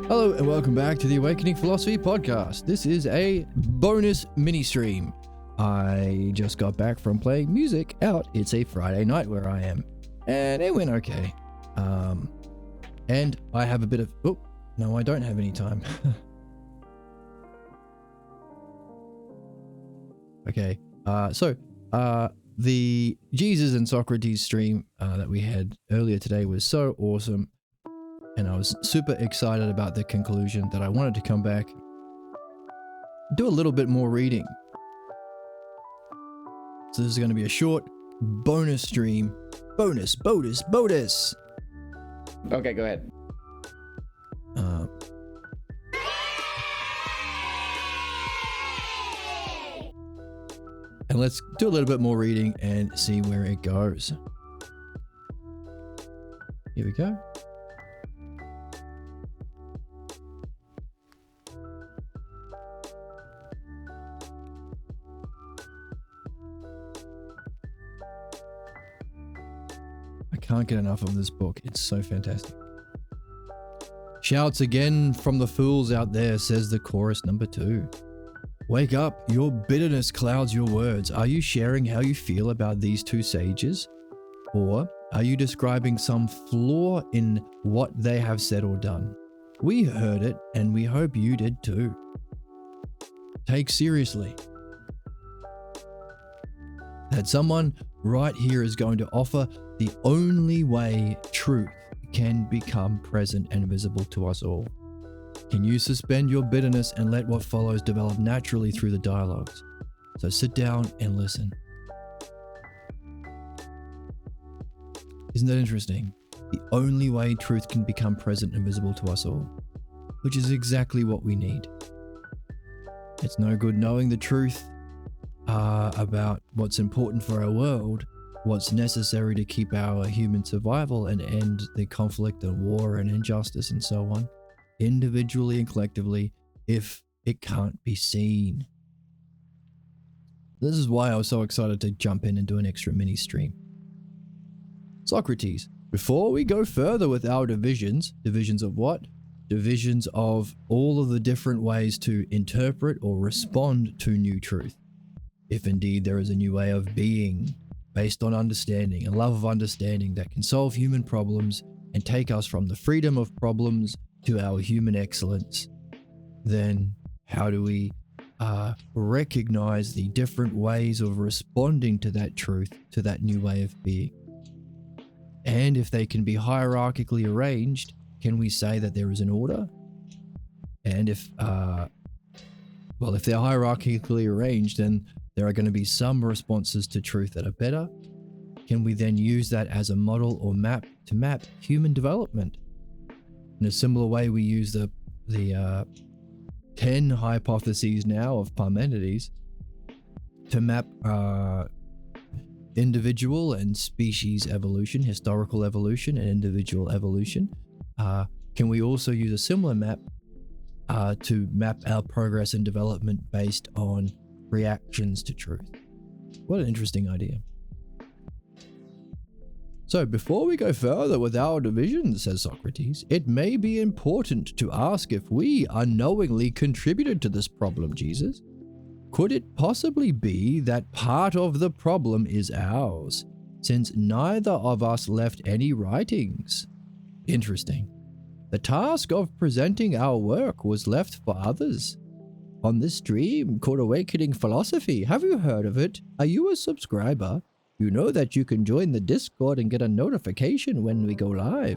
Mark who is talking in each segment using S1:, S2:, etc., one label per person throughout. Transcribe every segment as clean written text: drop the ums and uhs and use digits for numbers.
S1: Hello and welcome back to the Awakening Philosophy Podcast. This is a bonus mini stream. I just got back from playing music out. It's a Friday night where I am, and it went okay. And I have a bit of, oh, no, I don't have any time. Okay, the Jesus and Socrates stream that we had earlier today was so awesome. And I was super excited about the conclusion that I wanted to come back, do a little bit more reading. So this is going to be a short bonus stream. Bonus.
S2: Okay, go ahead.
S1: And let's do a little bit more reading and see where it goes. Here we go. I can't get enough of this book. It's so fantastic. Shouts again from the fools out there, says the chorus number 2. Wake up, your bitterness clouds your words. Are you sharing how you feel about these two sages? Or are you describing some flaw in what they have said or done? We heard it and we hope you did too. Take seriously that someone right here is going to offer the only way truth can become present and visible to us all. Can you suspend your bitterness and let what follows develop naturally through the dialogues? So sit down and listen. Isn't that interesting? The only way truth can become present and visible to us all, which is exactly what we need. It's no good knowing the truth about what's important for our world, what's necessary to keep our human survival and end the conflict and war and injustice and so on, individually and collectively, if it can't be seen. This is why I was so excited to jump in and do an extra mini stream. Socrates, before we go further with our divisions of what? Divisions of all of the different ways to interpret or respond to new truth. If indeed there is a new way of being based on understanding and love of understanding that can solve human problems and take us from the freedom of problems to our human excellence, then how do we recognize the different ways of responding to that truth, to that new way of being? And if they can be hierarchically arranged, can we say that there is an order? And if they're hierarchically arranged, then there are going to be some responses to truth that are better. Can we then use that as a model or map to map human development? In a similar way, we use the 10 hypotheses now of Parmenides to map individual and species evolution, historical evolution, and individual evolution. Can we also use a similar map to map our progress and development based on reactions to truth? What an interesting idea. So before we go further with our divisions, says Socrates, it may be important to ask if we unknowingly contributed to this problem, Jesus. Could it possibly be that part of the problem is ours, since neither of us left any writings? Interesting. The task of presenting our work was left for others. On this stream called Awakening Philosophy, have you heard of it? Are you a subscriber? You know that you can join the Discord and get a notification when we go live.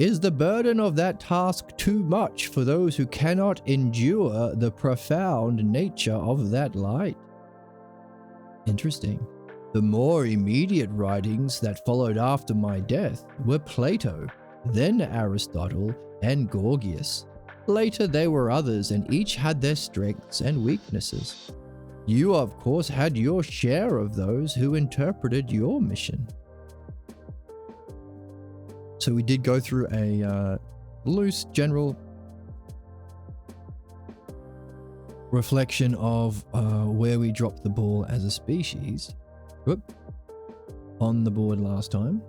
S1: Is the burden of that task too much for those who cannot endure the profound nature of that light? Interesting. The more immediate writings that followed after my death were Plato, then Aristotle, and Gorgias. Later there were others, and each had their strengths and weaknesses. You, of course, had your share of those who interpreted your mission. So we did go through a loose general reflection of where we dropped the ball as a species. On the board last time.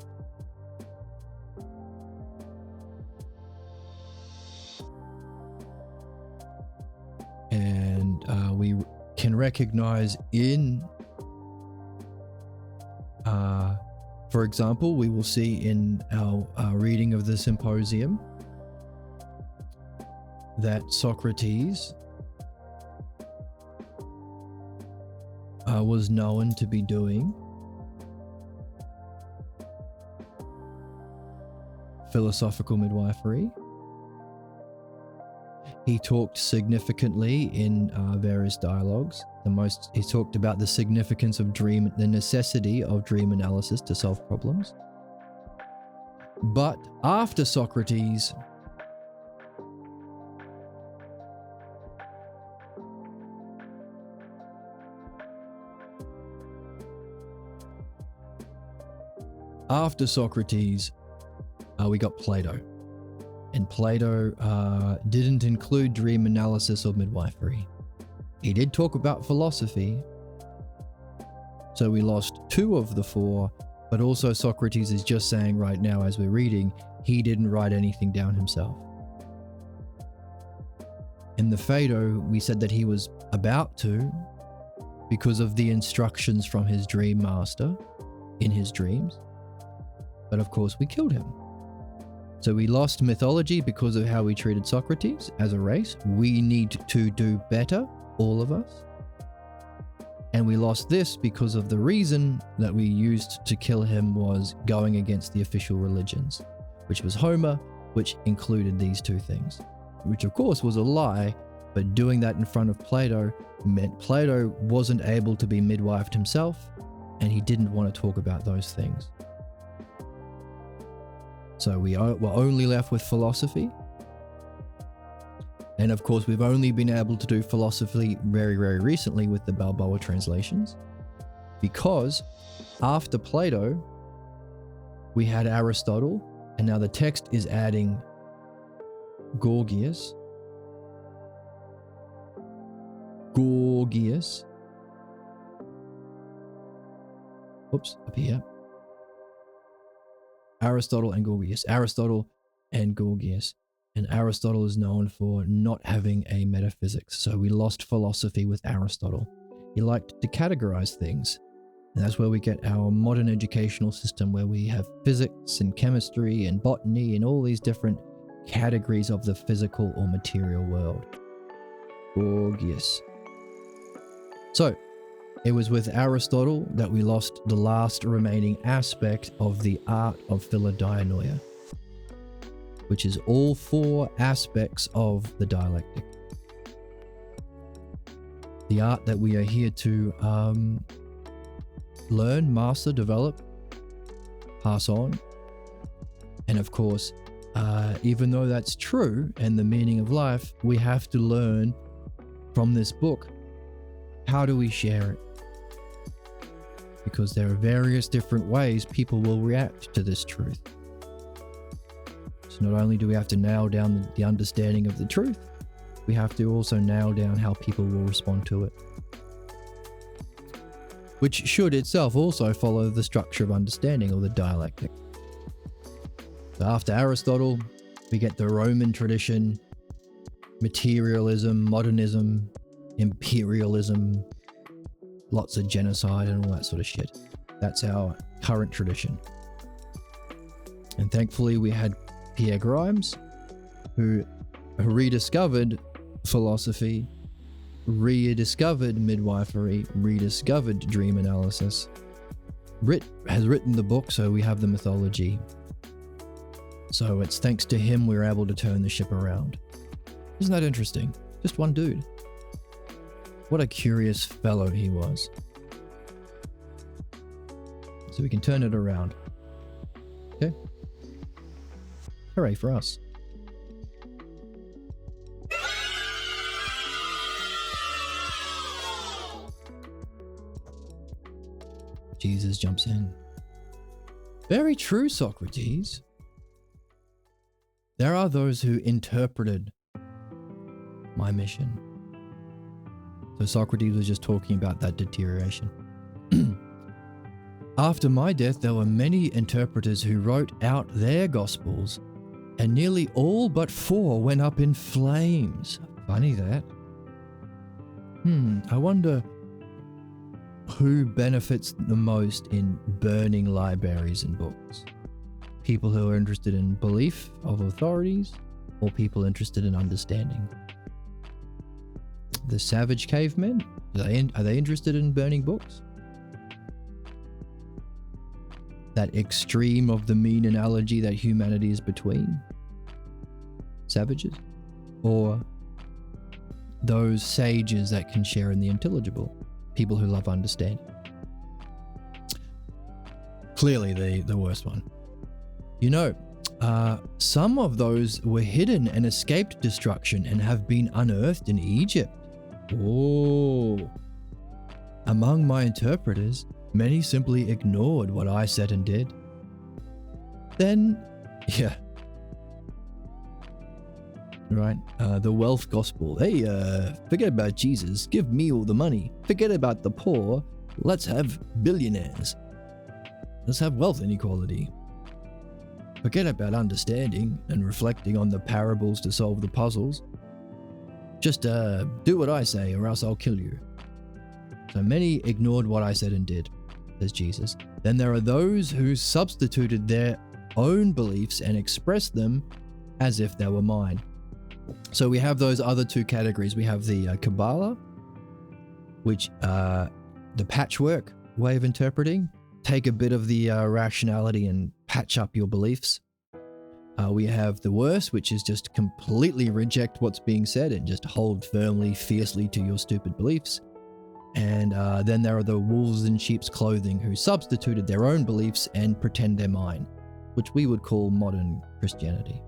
S1: recognize in, for example, we will see in our reading of the Symposium that Socrates was known to be doing philosophical midwifery. He talked significantly in various dialogues. He talked about the significance of the necessity of dream analysis to solve problems. But after Socrates, we got Plato. And Plato didn't include dream analysis or midwifery. He did talk about philosophy. So we lost 2 of the 4, but also Socrates is just saying right now as we're reading, he didn't write anything down himself. In the Phaedo, we said that he was about to because of the instructions from his dream master in his dreams. But of course we killed him. So we lost mythology because of how we treated Socrates as a race. We need to do better, all of us. And we lost this because of the reason that we used to kill him was going against the official religions, which was Homer, which included these 2 things, which of course was a lie, but doing that in front of Plato meant Plato wasn't able to be midwifed himself, and he didn't want to talk about those things. So we were only left with philosophy. And of course, we've only been able to do philosophy very, very recently with the Balboa translations. Because after Plato, we had Aristotle, and now the text is adding Gorgias. Oops, up here. Aristotle and Gorgias. And Aristotle is known for not having a metaphysics. So we lost philosophy with Aristotle. He liked to categorize things. And that's where we get our modern educational system, where we have physics and chemistry and botany and all these different categories of the physical or material world. Gorgias. So it was with Aristotle that we lost the last remaining aspect of the art of Philodianoia, which is all 4 aspects of the dialectic. The art that we are here to learn, master, develop, pass on. And of course, even though that's true and the meaning of life, we have to learn from this book, how do we share it? Because there are various different ways people will react to this truth. So not only do we have to nail down the understanding of the truth, we have to also nail down how people will respond to it, which should itself also follow the structure of understanding, or the dialectic. So after Aristotle, we get the Roman tradition, materialism, modernism, imperialism, lots of genocide and all that sort of shit. That's our current tradition. And thankfully we had Pierre Grimes, who rediscovered philosophy, rediscovered midwifery, rediscovered dream analysis, has written the book, so we have the mythology. So it's thanks to him we're able to turn the ship around. Isn't that interesting? Just one dude. What a curious fellow he was. So we can turn it around. Okay. Hooray for us. Jesus jumps in. Very true, Socrates. There are those who interpreted my mission. So Socrates was just talking about that deterioration. After my death, there were many interpreters who wrote out their gospels, and nearly all but 4 went up in flames. Funny that. I wonder Who benefits the most in burning libraries and books? People who are interested in belief of authorities, or people interested in understanding? The savage cavemen, are they interested in burning books? That extreme of the mean analogy that humanity is between savages? Or those sages that can share in the intelligible? People who love understanding? Clearly the worst one. You know, some of those were hidden and escaped destruction and have been unearthed in Egypt. Oh. Among my interpreters, many simply ignored what I said and did. Then, yeah. Right, the wealth gospel. Hey, forget about Jesus, give me all the money. Forget about the poor, let's have billionaires. Let's have wealth inequality. Forget about understanding and reflecting on the parables to solve the puzzles. Just do what I say or else I'll kill you. So many ignored what I said and did, says Jesus. Then there are those who substituted their own beliefs and expressed them as if they were mine. So we have those other two categories. We have the Kabbalah, which the patchwork way of interpreting. Take a bit of the rationality and patch up your beliefs. We have the worst, which is just completely reject what's being said and just hold firmly, fiercely to your stupid beliefs. And then there are the wolves in sheep's clothing who substituted their own beliefs and pretend they're mine, which we would call modern Christianity.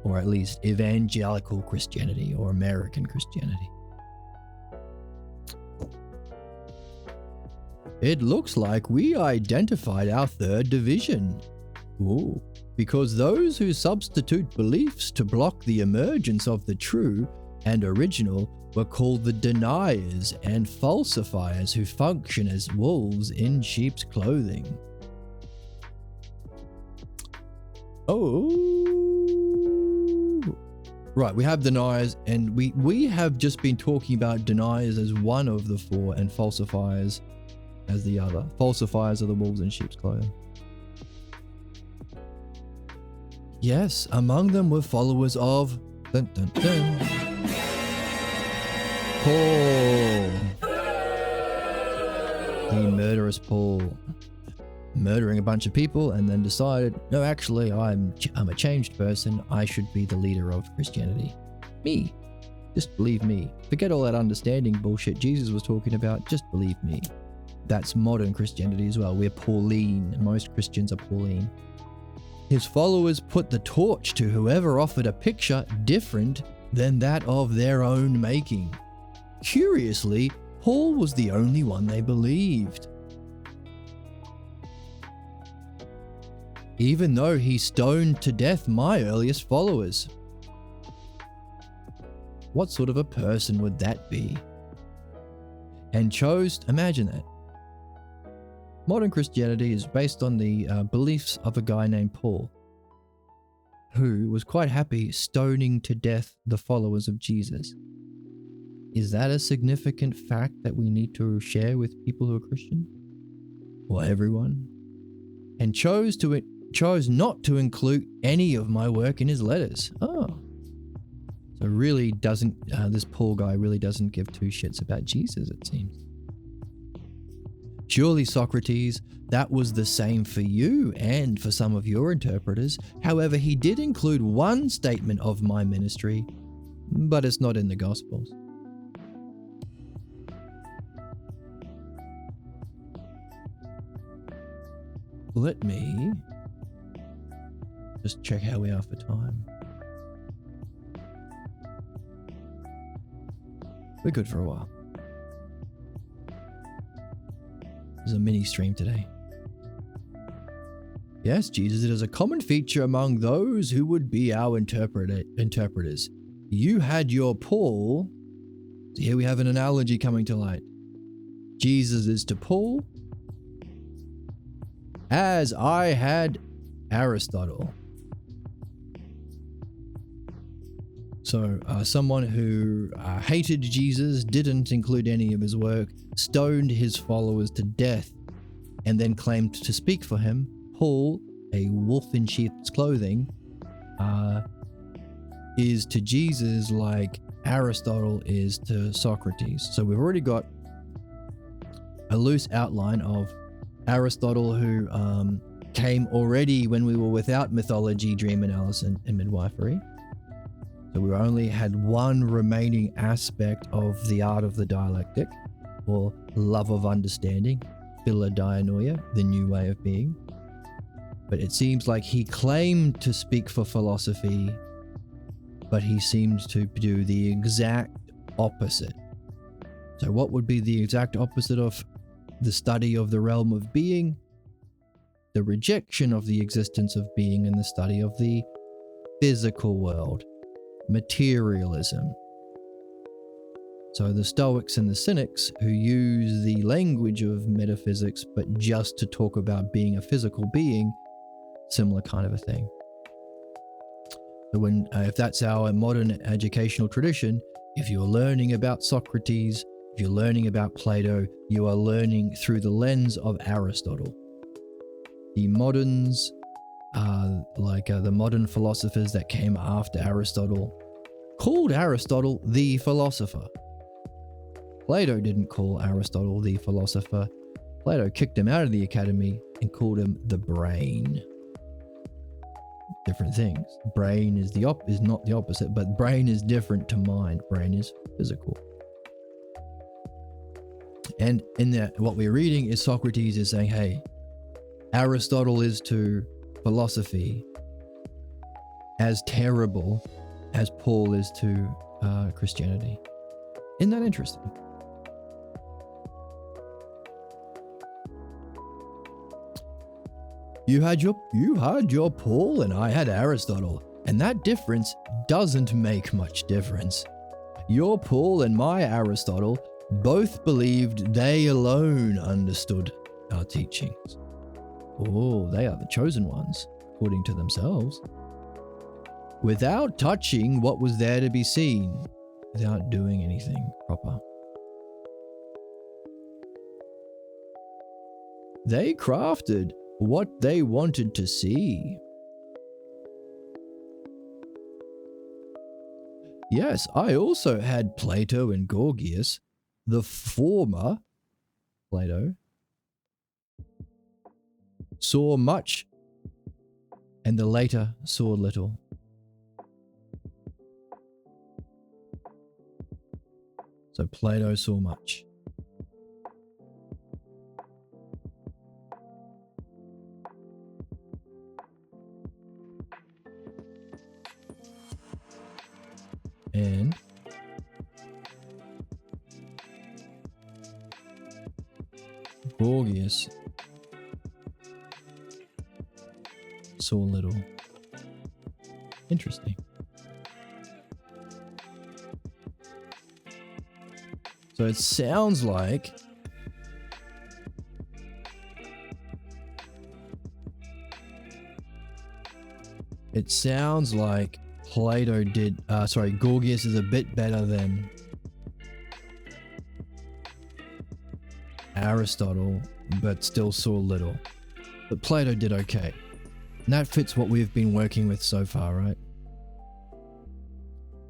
S1: Or at least evangelical Christianity or American Christianity. It looks like we identified our third division. Ooh. Because those who substitute beliefs to block the emergence of the true and original were called the deniers and falsifiers who function as wolves in sheep's clothing. Oh. Right, we have deniers, and we have just been talking about deniers as one of the four and falsifiers as the other. Falsifiers are the wolves in sheep's clothing. Yes, among them were followers of dun, dun, dun, Paul. The murderous Paul. Murdering a bunch of people and then decided, no, actually, I'm a changed person. I should be the leader of Christianity. Me. Just believe me. Forget all that understanding bullshit Jesus was talking about. Just believe me. That's modern Christianity as well. We're Pauline. Most Christians are Pauline. His followers put the torch to whoever offered a picture different than that of their own making. Curiously, Paul was the only one they believed. Even though he stoned to death my earliest followers. What sort of a person would that be? And chose, imagine that. Modern Christianity is based on the beliefs of a guy named Paul, who was quite happy stoning to death the followers of Jesus. Is that a significant fact that we need to share with people who are Christian? Or everyone? And chose not to include any of my work in his letters. Oh. So really doesn't, this Paul guy really doesn't give two shits about Jesus, it seems. Surely, Socrates, that was the same for you and for some of your interpreters. However, he did include one statement of my ministry, but it's not in the Gospels. Let me just check how we are for time. We're good for a while. This is a mini stream today. Yes, Jesus, it is a common feature among those who would be our interpreters. You had your Paul. So here we have an analogy coming to light. Jesus is to Paul as I had Aristotle. So someone who hated Jesus, didn't include any of his work, stoned his followers to death, and then claimed to speak for him, Paul, a wolf in sheep's clothing, is to Jesus like Aristotle is to Socrates. So we've already got a loose outline of Aristotle, who came already when we were without mythology, dream analysis, and midwifery. So we only had one remaining aspect of the art of the dialectic, or love of understanding, philodianoia, the new way of being. But it seems like he claimed to speak for philosophy, but he seemed to do the exact opposite. So what would be the exact opposite of the study of the realm of being? The rejection of the existence of being and the study of the physical world. Materialism. So the Stoics and the Cynics, who use the language of metaphysics but just to talk about being a physical being, similar kind of a thing. So when if that's our modern educational tradition, if you're learning about Socrates, if you're learning about Plato, you are learning through the lens of Aristotle. The moderns, the modern philosophers that came after Aristotle, called Aristotle the philosopher. Plato didn't call Aristotle the philosopher. Plato kicked him out of the academy and called him the brain. Different things. Brain is not the opposite, but brain is different to mind. Brain is physical. And in that, what we're reading is Socrates is saying, hey, Aristotle is to philosophy as terrible as Paul is to Christianity. Isn't that interesting? You had your Paul and I had Aristotle, and that difference doesn't make much difference. Your Paul and my Aristotle both believed they alone understood our teachings. Oh, they are the chosen ones, according to themselves. Without touching what was there to be seen, without doing anything proper. They crafted what they wanted to see. Yes, I also had Plato and Gorgias. The former, Plato, saw much, and the later saw little. So Plato saw much. And Gorgias saw little. Interesting. So it sounds like Plato did, Gorgias is a bit better than Aristotle, but still saw little. But Plato did okay. And that fits what we've been working with so far, right?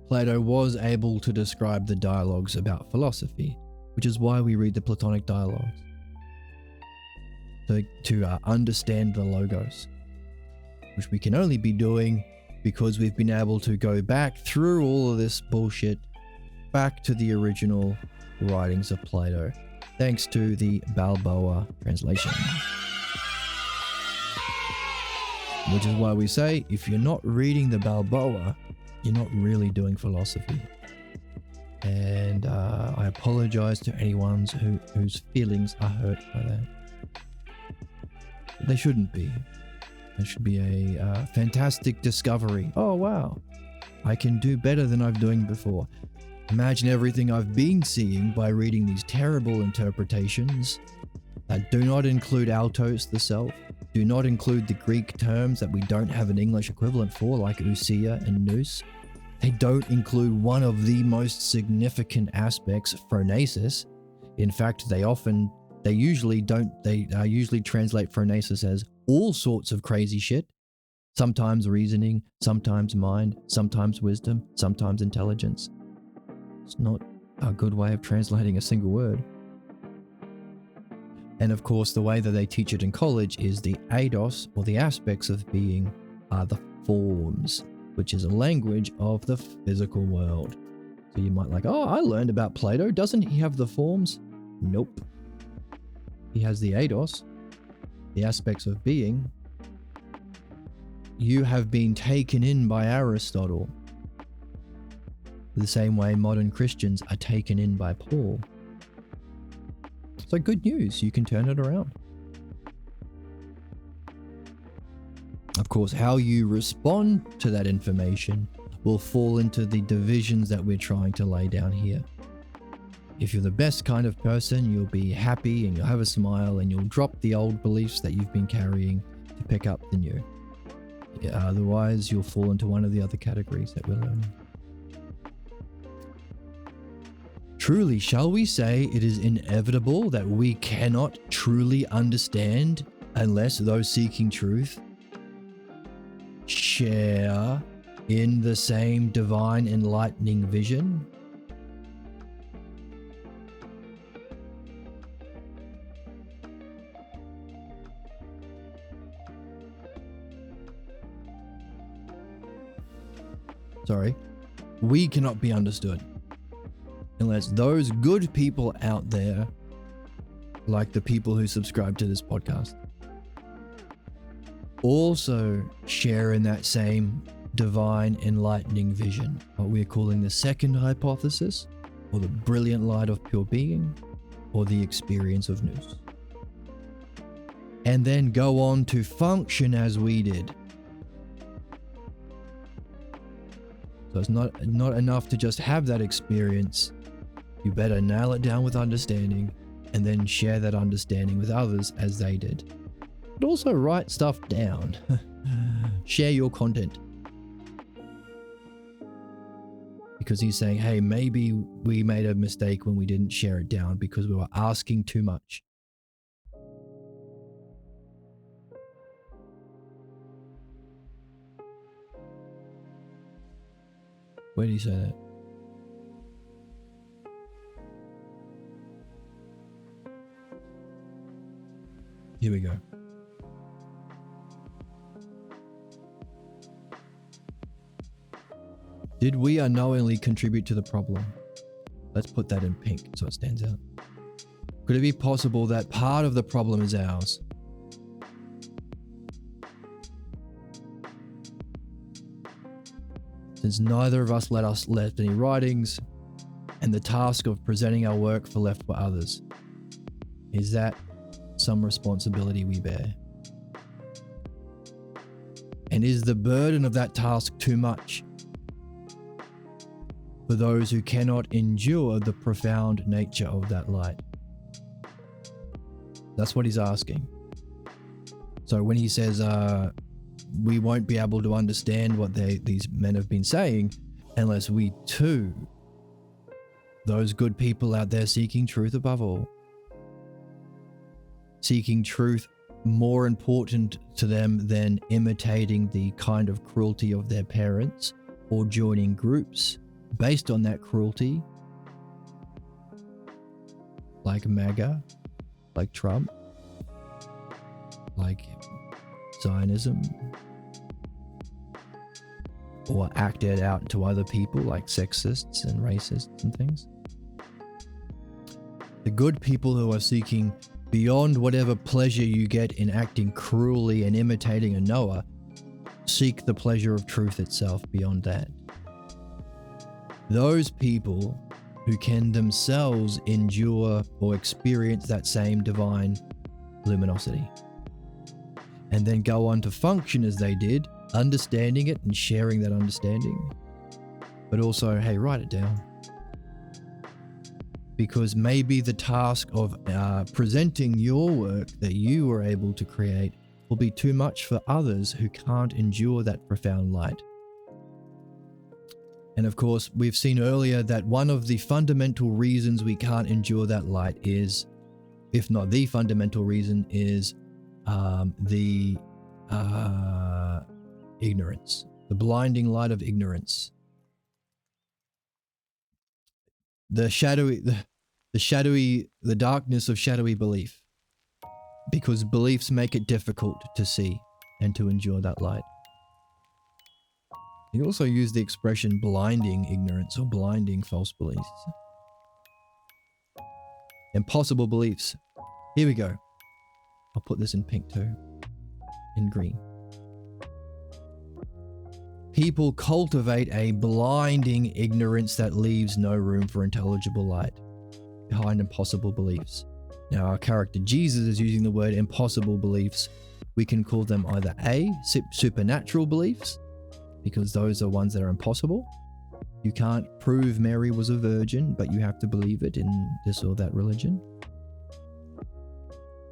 S1: Plato was able to describe the dialogues about philosophy, which is why we read the Platonic dialogues. To understand the logos, which we can only be doing because we've been able to go back through all of this bullshit back to the original writings of Plato, thanks to the Balboa translation. Which is why we say, if you're not reading the Balboa, you're not really doing philosophy. And I apologize to anyone whose feelings are hurt by that. They shouldn't be. It should be a fantastic discovery. Oh wow, I can do better than I've doing before. Imagine everything I've been seeing by reading these terrible interpretations that do not include autos, the self, do not include the Greek terms that we don't have an English equivalent for, like ousia and nous, They don't include one of the most significant aspects, phronesis. In fact, they usually translate phronesis as all sorts of crazy shit. Sometimes reasoning, sometimes mind, sometimes wisdom, sometimes intelligence. It's not a good way of translating a single word. And of course, the way that they teach it in college is the eidos, or the aspects of being, are the forms, which is a language of the physical world. So you might like, oh, I learned about Plato. Doesn't he have the forms? Nope. He has the eidos, the aspects of being. You have been taken in by Aristotle, the same way modern Christians are taken in by Paul. So good news, you can turn it around. Of course, how you respond to that information will fall into the divisions that we're trying to lay down here. If you're the best kind of person, you'll be happy and you'll have a smile and you'll drop the old beliefs that you've been carrying to pick up the new. Yeah, otherwise, you'll fall into one of the other categories that we're learning. Truly, shall we say it is inevitable that we cannot truly understand unless those seeking truth share in the same divine enlightening vision? Sorry, we cannot be understood unless those good people out there, like the people who subscribe to this podcast, also share in that same divine enlightening vision, what we're calling the second hypothesis, or the brilliant light of pure being, or the experience of nous. And then go on to function as we did. So it's not enough to just have that experience. You better nail it down with understanding and then share that understanding with others as they did. But also write stuff down. Share your content. Because he's saying, hey, maybe we made a mistake when we didn't share it down because we were asking too much. Where did he say that? Here we go. Did we unknowingly contribute to the problem? Let's put that in pink so it stands out. Could it be possible that part of the problem is ours? Since neither of us left any writings, and the task of presenting our work for left by others. Is that some responsibility we bear? And is the burden of that task too much for those who cannot endure the profound nature of that light? That's what he's asking. So when he says, we won't be able to understand what these men have been saying unless we too, those good people out there seeking truth above all, seeking truth more important to them than imitating the kind of cruelty of their parents or joining groups based on that cruelty, like MAGA, like Trump, like Zionism, or acted out to other people like sexists and racists and things. The good people who are seeking beyond whatever pleasure you get in acting cruelly and imitating a Noah, seek the pleasure of truth itself beyond that. Those people who can themselves endure or experience that same divine luminosity, and then go on to function as they did, understanding it and sharing that understanding. But also, hey, write it down. Because maybe the task of presenting your work that you were able to create will be too much for others who can't endure that profound light. And of course, we've seen earlier that one of the fundamental reasons we can't endure that light is, if not the fundamental reason, is the ignorance, the blinding light of ignorance, the darkness of shadowy belief, because beliefs make it difficult to see and to endure that light. You also use the expression blinding ignorance or blinding false beliefs. Impossible beliefs. Here we go. I'll put this in pink too, in green. People cultivate a blinding ignorance that leaves no room for intelligible light behind impossible beliefs. Now, our character Jesus is using the word impossible beliefs. We can call them either A, supernatural beliefs, because those are ones that are impossible. You can't prove Mary was a virgin, but you have to believe it in this or that religion.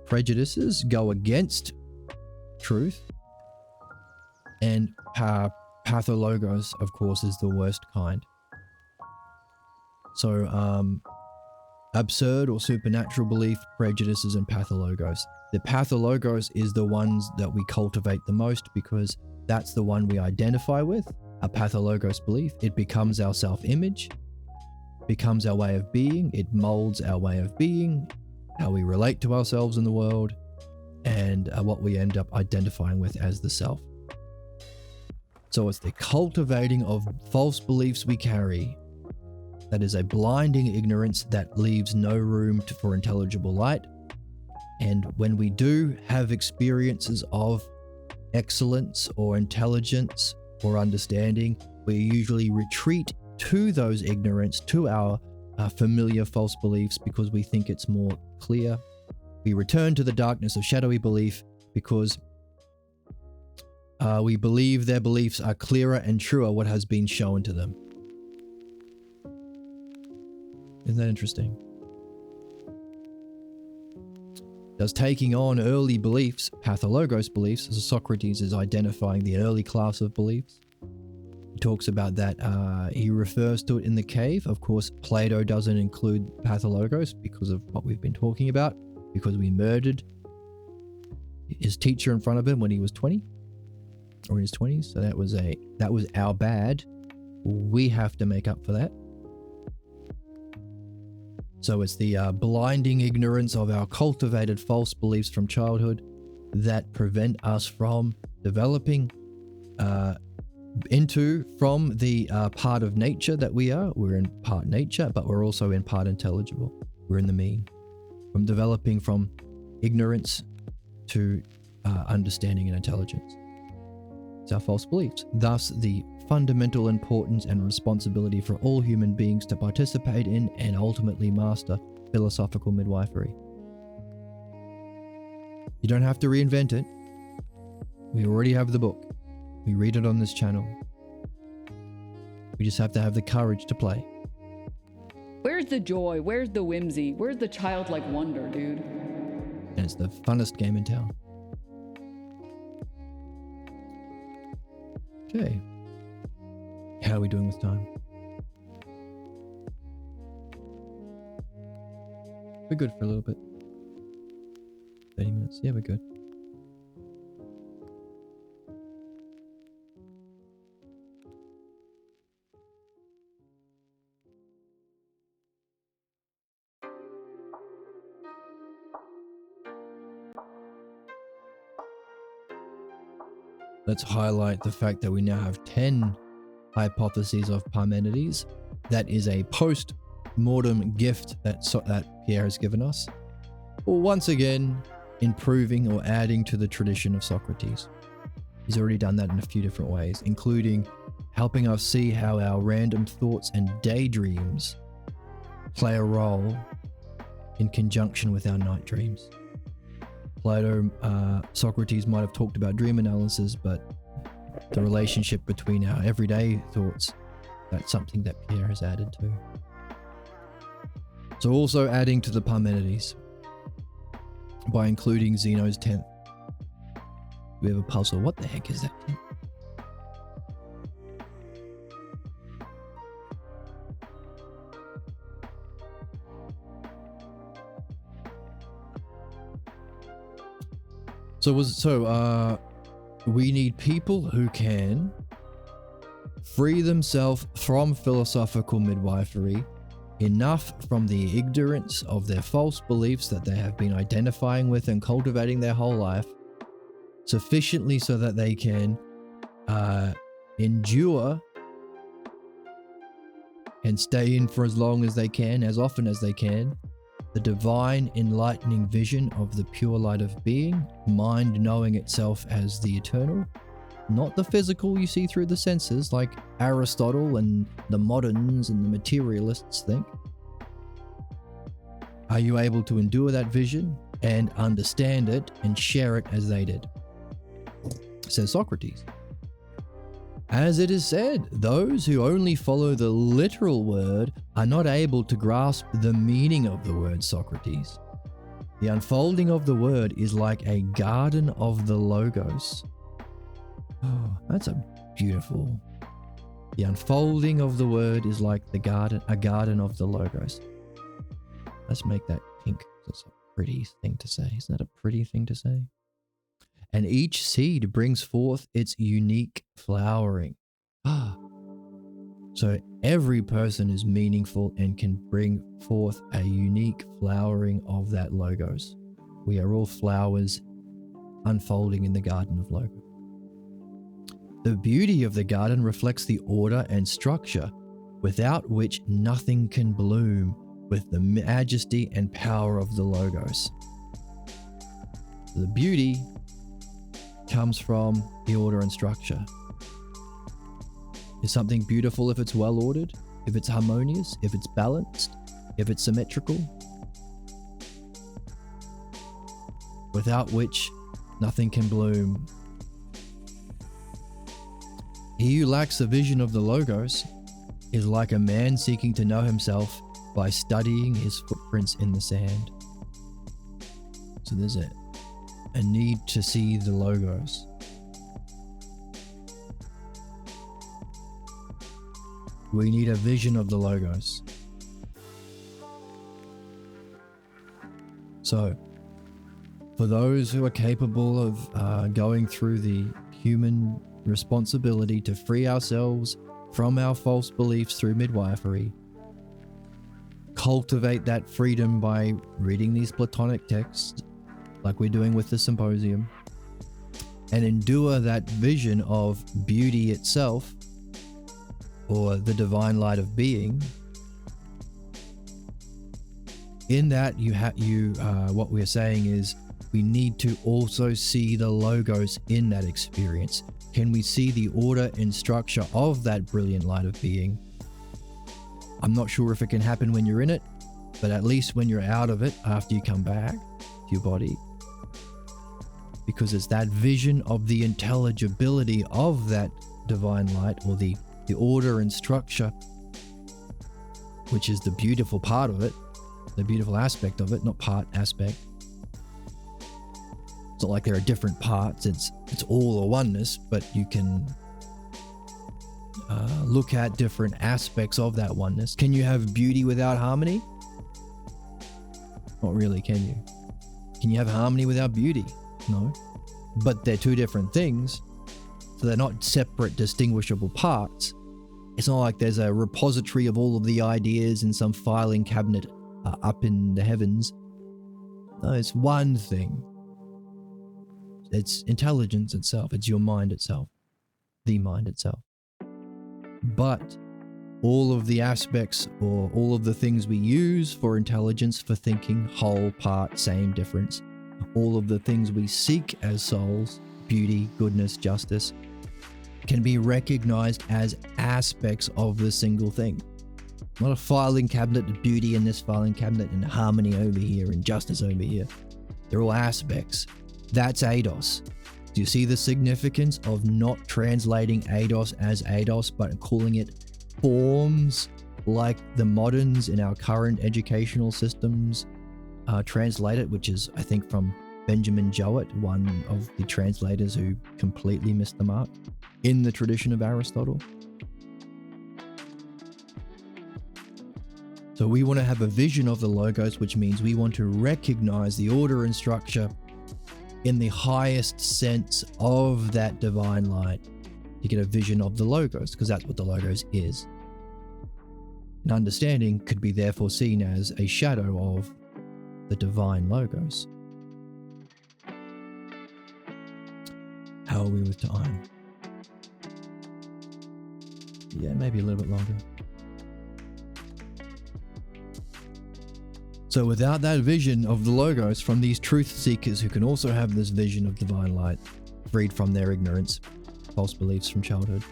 S1: Prejudices go against truth. And pathologos, of course, is the worst kind. So, absurd or supernatural belief, prejudices, and pathologos. The pathologos is the ones that we cultivate the most because that's the one we identify with, a pathologos belief. It becomes our self-image, becomes our way of being, it molds our way of being, how we relate to ourselves in the world, and what we end up identifying with as the self. So it's the cultivating of false beliefs we carry that is a blinding ignorance that leaves no room for intelligible light. And when we do have experiences of excellence or intelligence or understanding, we usually retreat to those ignorance, to our familiar false beliefs, because we think it's more clear. We return to the darkness of shadowy belief because we believe their beliefs are clearer and truer what has been shown to them. Isn't that interesting? Does taking on early beliefs, pathologos beliefs, as Socrates is identifying the early class of beliefs. He talks about that. He refers to it in the cave. Of course, Plato doesn't include pathologos because of what we've been talking about, because we murdered his teacher in front of him when he was 20 or in his 20s. So that was our bad. We have to make up for that. So it's the blinding ignorance of our cultivated false beliefs from childhood that prevent us from developing from the part of nature that we are. We're in part nature, but we're also in part intelligible. We're in the mean. From developing from ignorance to understanding and intelligence. It's our false beliefs. Thus, the fundamental importance and responsibility for all human beings to participate in and ultimately master philosophical midwifery. You don't have to reinvent it. We already have the book. We read it on this channel. We just have to have the courage to play.
S2: Where's the joy? Where's the whimsy? Where's the childlike wonder, dude?
S1: And it's the funnest game in town. Okay. How are we doing with time? We're good for a little bit. 30 minutes. Yeah, we're good. Let's highlight the fact that we now have 10 hypotheses of Parmenides. That is a post-mortem gift that Pierre has given us. Once again, improving or adding to the tradition of Socrates. He's already done that in a few different ways, including helping us see how our random thoughts and daydreams play a role in conjunction with our night dreams. Socrates might have talked about dream analysis, but the relationship between our everyday thoughts, that's something that Pierre has added to. So also adding to the Parmenides by including Zeno's 10th. We have a puzzle. What the heck is that? We need people who can free themselves from philosophical midwifery, enough from the ignorance of their false beliefs that they have been identifying with and cultivating their whole life, sufficiently so that they can endure and stay in for as long as they can, as often as they can, the divine enlightening vision of the pure light of being, mind knowing itself as the eternal, not the physical you see through the senses like Aristotle and the moderns and the materialists think. Are you able to endure that vision and understand it and share it as they did? Says Socrates. As it is said, those who only follow the literal word are not able to grasp the meaning of the word, Socrates. The unfolding of the word is like a garden of the Logos. Oh, that's a beautiful. The unfolding of the word is like a garden of the Logos. Let's make that pink. That's a pretty thing to say. Isn't that a pretty thing to say? And each seed brings forth its unique flowering. So every person is meaningful and can bring forth a unique flowering of that Logos. We are all flowers unfolding in the garden of Logos. The beauty of the garden reflects the order and structure, without which nothing can bloom with the majesty and power of the Logos. The beauty comes from the order and structure. Is something beautiful if it's well ordered, if it's harmonious, if it's balanced, if it's symmetrical? Without which nothing can bloom. He who lacks a vision of the Logos is like a man seeking to know himself by studying his footprints in the sand. So there's a need to see the Logos. We need a vision of the Logos. So, for those who are capable of going through the human responsibility to free ourselves from our false beliefs through midwifery, cultivate that freedom by reading these Platonic texts, like we're doing with the symposium, and endure that vision of beauty itself, or the divine light of being. In that, what we're saying is we need to also see the Logos in that experience. Can we see the order and structure of that brilliant light of being? I'm not sure if it can happen when you're in it, but at least when you're out of it, after you come back to your body, because it's that vision of the intelligibility of that divine light, or the order and structure, which is the beautiful part of it, the beautiful aspect of it, not part, aspect. It's not like there are different parts, it's all a oneness, but you can look at different aspects of that oneness. Can you have beauty without harmony? Not really, can you? Can you have harmony without beauty? No. But they're two different things, so they're not separate, distinguishable parts. It's not like there's a repository of all of the ideas in some filing cabinet up in the heavens. No, it's one thing. It's intelligence itself. It's your mind itself. The mind itself. But all of the aspects, or all of the things we use for intelligence, for thinking, whole, part, same, difference, all of the things we seek as souls, beauty, goodness, justice, can be recognized as aspects of the single thing. Not a filing cabinet of beauty in this filing cabinet, and harmony over here, and justice over here. They're all aspects. That's eidos. Do you see the significance of not translating eidos as eidos, but calling it forms like the moderns in our current educational systems translate it, which is, I think, from Benjamin Jowett, one of the translators who completely missed the mark in the tradition of Aristotle. So we want to have a vision of the Logos, which means we want to recognize the order and structure in the highest sense of that divine light. You get a vision of the Logos, because that's what the Logos is. An understanding could be therefore seen as a shadow of the divine Logos. How are we with time? Yeah, maybe a little bit longer. So without that vision of the Logos from these truth seekers who can also have this vision of divine light, freed from their ignorance, false beliefs from childhood,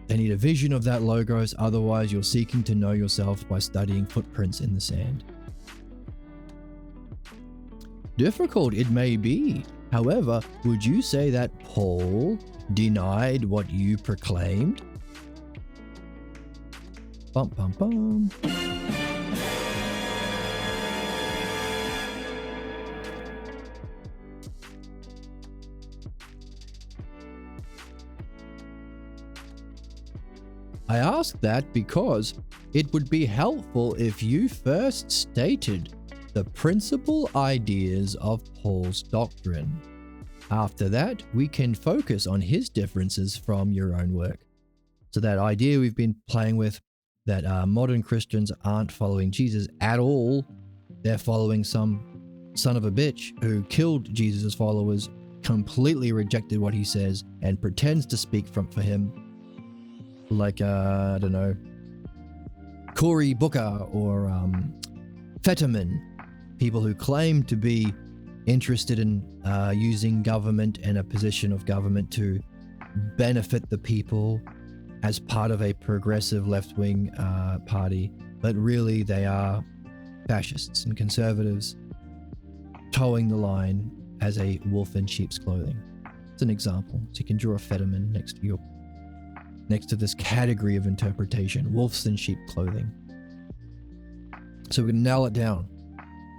S1: they need a vision of that Logos, otherwise you're seeking to know yourself by studying footprints in the sand. Difficult it may be. However, would you say that Paul denied what you proclaimed? Bum, bum, bum. I ask that because it would be helpful if you first stated the principal ideas of Paul's doctrine. After that, we can focus on his differences from your own work. So that idea we've been playing with, that modern Christians aren't following Jesus at all. They're following some son of a bitch who killed Jesus' followers, completely rejected what he says, and pretends to speak for him. Like, I don't know, Cory Booker or Fetterman. People who claim to be interested in using government and a position of government to benefit the people as part of a progressive left-wing party, but really they are fascists and conservatives towing the line as a wolf in sheep's clothing. It's an example. So you can draw a Fetterman next to this category of interpretation, wolves in sheep clothing. So we can nail it down.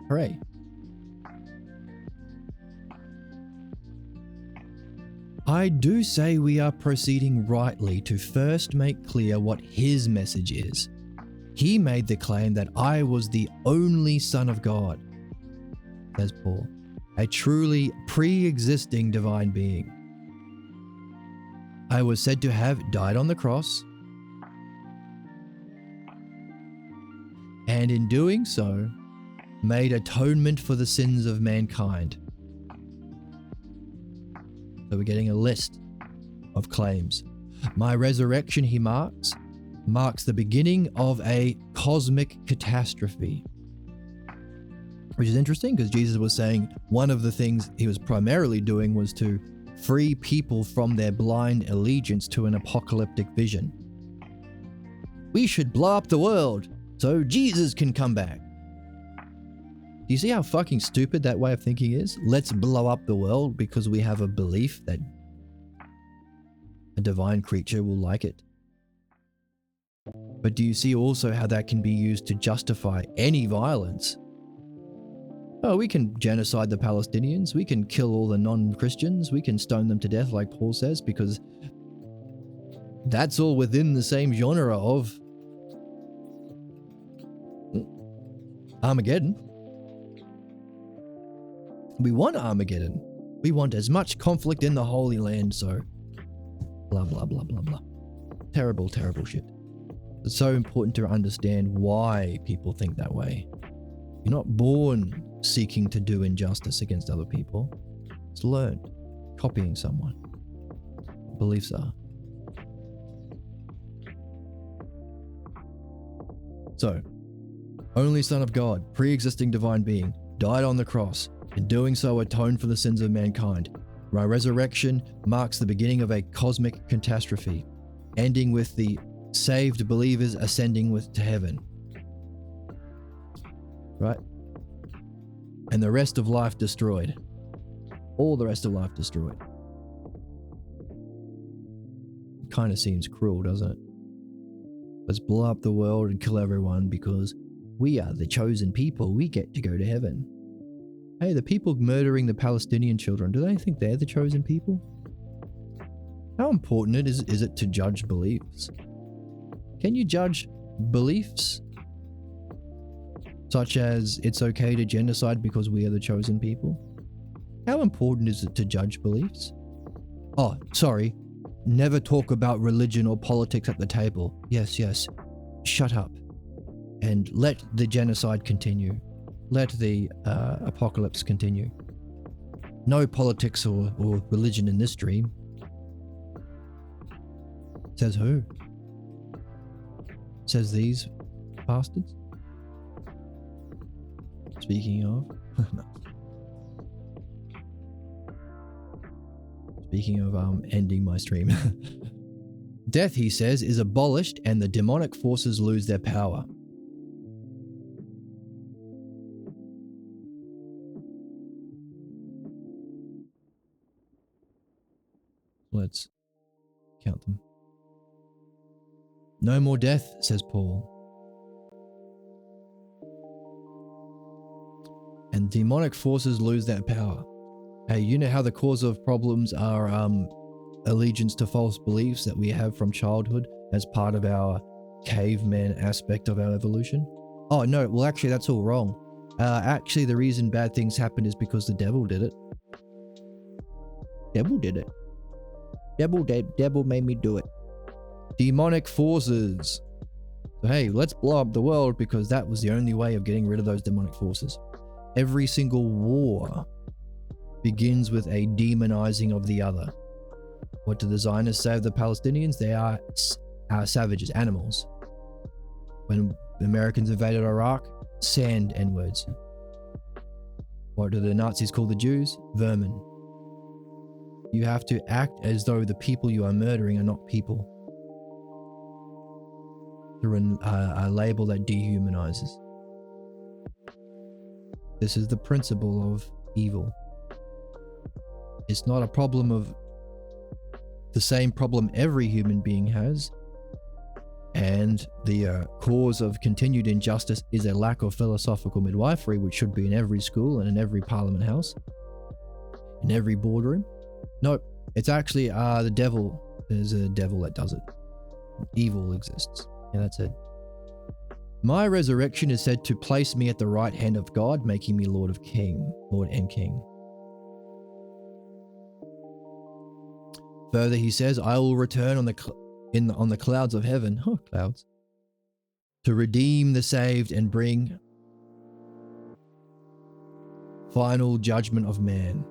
S1: Hooray. I do say we are proceeding rightly to first make clear what his message is. He made the claim that I was the only Son of God, says Paul, a truly pre-existing divine being. I was said to have died on the cross, and in doing so, made atonement for the sins of mankind. So we're getting a list of claims. My resurrection, he marks the beginning of a cosmic catastrophe. Which is interesting because Jesus was saying one of the things he was primarily doing was to free people from their blind allegiance to an apocalyptic vision. We should blow up the world so Jesus can come back. Do you see how fucking stupid that way of thinking is? Let's blow up the world because we have a belief that a divine creature will like it. But do you see also how that can be used to justify any violence? Oh, we can genocide the Palestinians, we can kill all the non-Christians, we can stone them to death like Paul says, because that's all within the same genre of Armageddon. We want Armageddon. We want as much conflict in the Holy Land, so blah, blah, blah, blah, blah. Terrible, terrible shit. It's so important to understand why people think that way. You're not born seeking to do injustice against other people. It's learned, copying someone. Beliefs are. So, only Son of God, pre-existing divine being, died on the cross, in doing so atoned for the sins of mankind. My resurrection marks the beginning of a cosmic catastrophe, ending with the saved believers ascending to heaven. Right? And the rest of life destroyed. All the rest of life destroyed. Kind of seems cruel, doesn't it? Let's blow up the world and kill everyone because we are the chosen people. We get to go to heaven. Hey, the people murdering the Palestinian children, do they think they're the chosen people? How important is it to judge beliefs? Can you judge beliefs? such as it's okay to genocide because we are the chosen people? How important is it to judge beliefs? Oh, sorry. Never talk about religion or politics at the table. Yes, yes. Shut up. And let the genocide continue. Let the apocalypse continue. No politics or religion in this dream. Says who? Says these bastards? Speaking of... no. Speaking of ending my stream. Death, he says, is abolished and the demonic forces lose their power. Let's count them. No more death, says Paul. And demonic forces lose their power. Hey, you know how the cause of problems are allegiance to false beliefs that we have from childhood as part of our caveman aspect of our evolution? Oh no, well actually that's all wrong. Actually the reason bad things happen is because the devil did it. Devil did it. Devil made me do it. Demonic forces. So hey, let's blow up the world because that was the only way of getting rid of those demonic forces. Every single war begins with a demonizing of the other. What do the Zionists say of the Palestinians? They are savages, animals. When the Americans invaded Iraq, sand N-words. What do the Nazis call the Jews? Vermin. You have to act as though the people you are murdering are not people. Through a label that dehumanizes. This is the principle of evil. It's not a problem of the same problem every human being has. And the cause of continued injustice is a lack of philosophical midwifery, which should be in every school and in every parliament house, in every boardroom. Nope, it's actually the devil. There's a devil that does it. Evil exists. Yeah, that's it. My resurrection is said to place me at the right hand of God, making me Lord and King. Further, he says, I will return on the clouds of heaven, clouds, to redeem the saved and bring final judgment of man.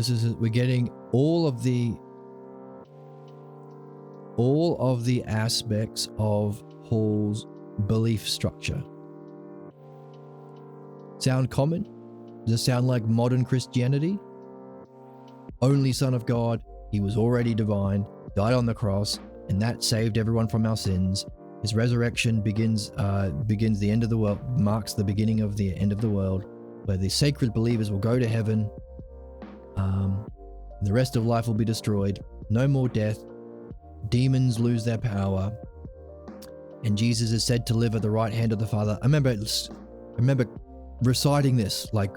S1: So we're getting all of the aspects of Paul's belief structure. Sound common? Does it sound like modern Christianity? Only Son of God, he was already divine, died on the cross, and that saved everyone from our sins. His resurrection begins the end of the world, marks the beginning of the end of the world, where the sacred believers will go to heaven. The rest of life will be destroyed. No more death. Demons lose their power. And Jesus is said to live at the right hand of the Father. I remember reciting this like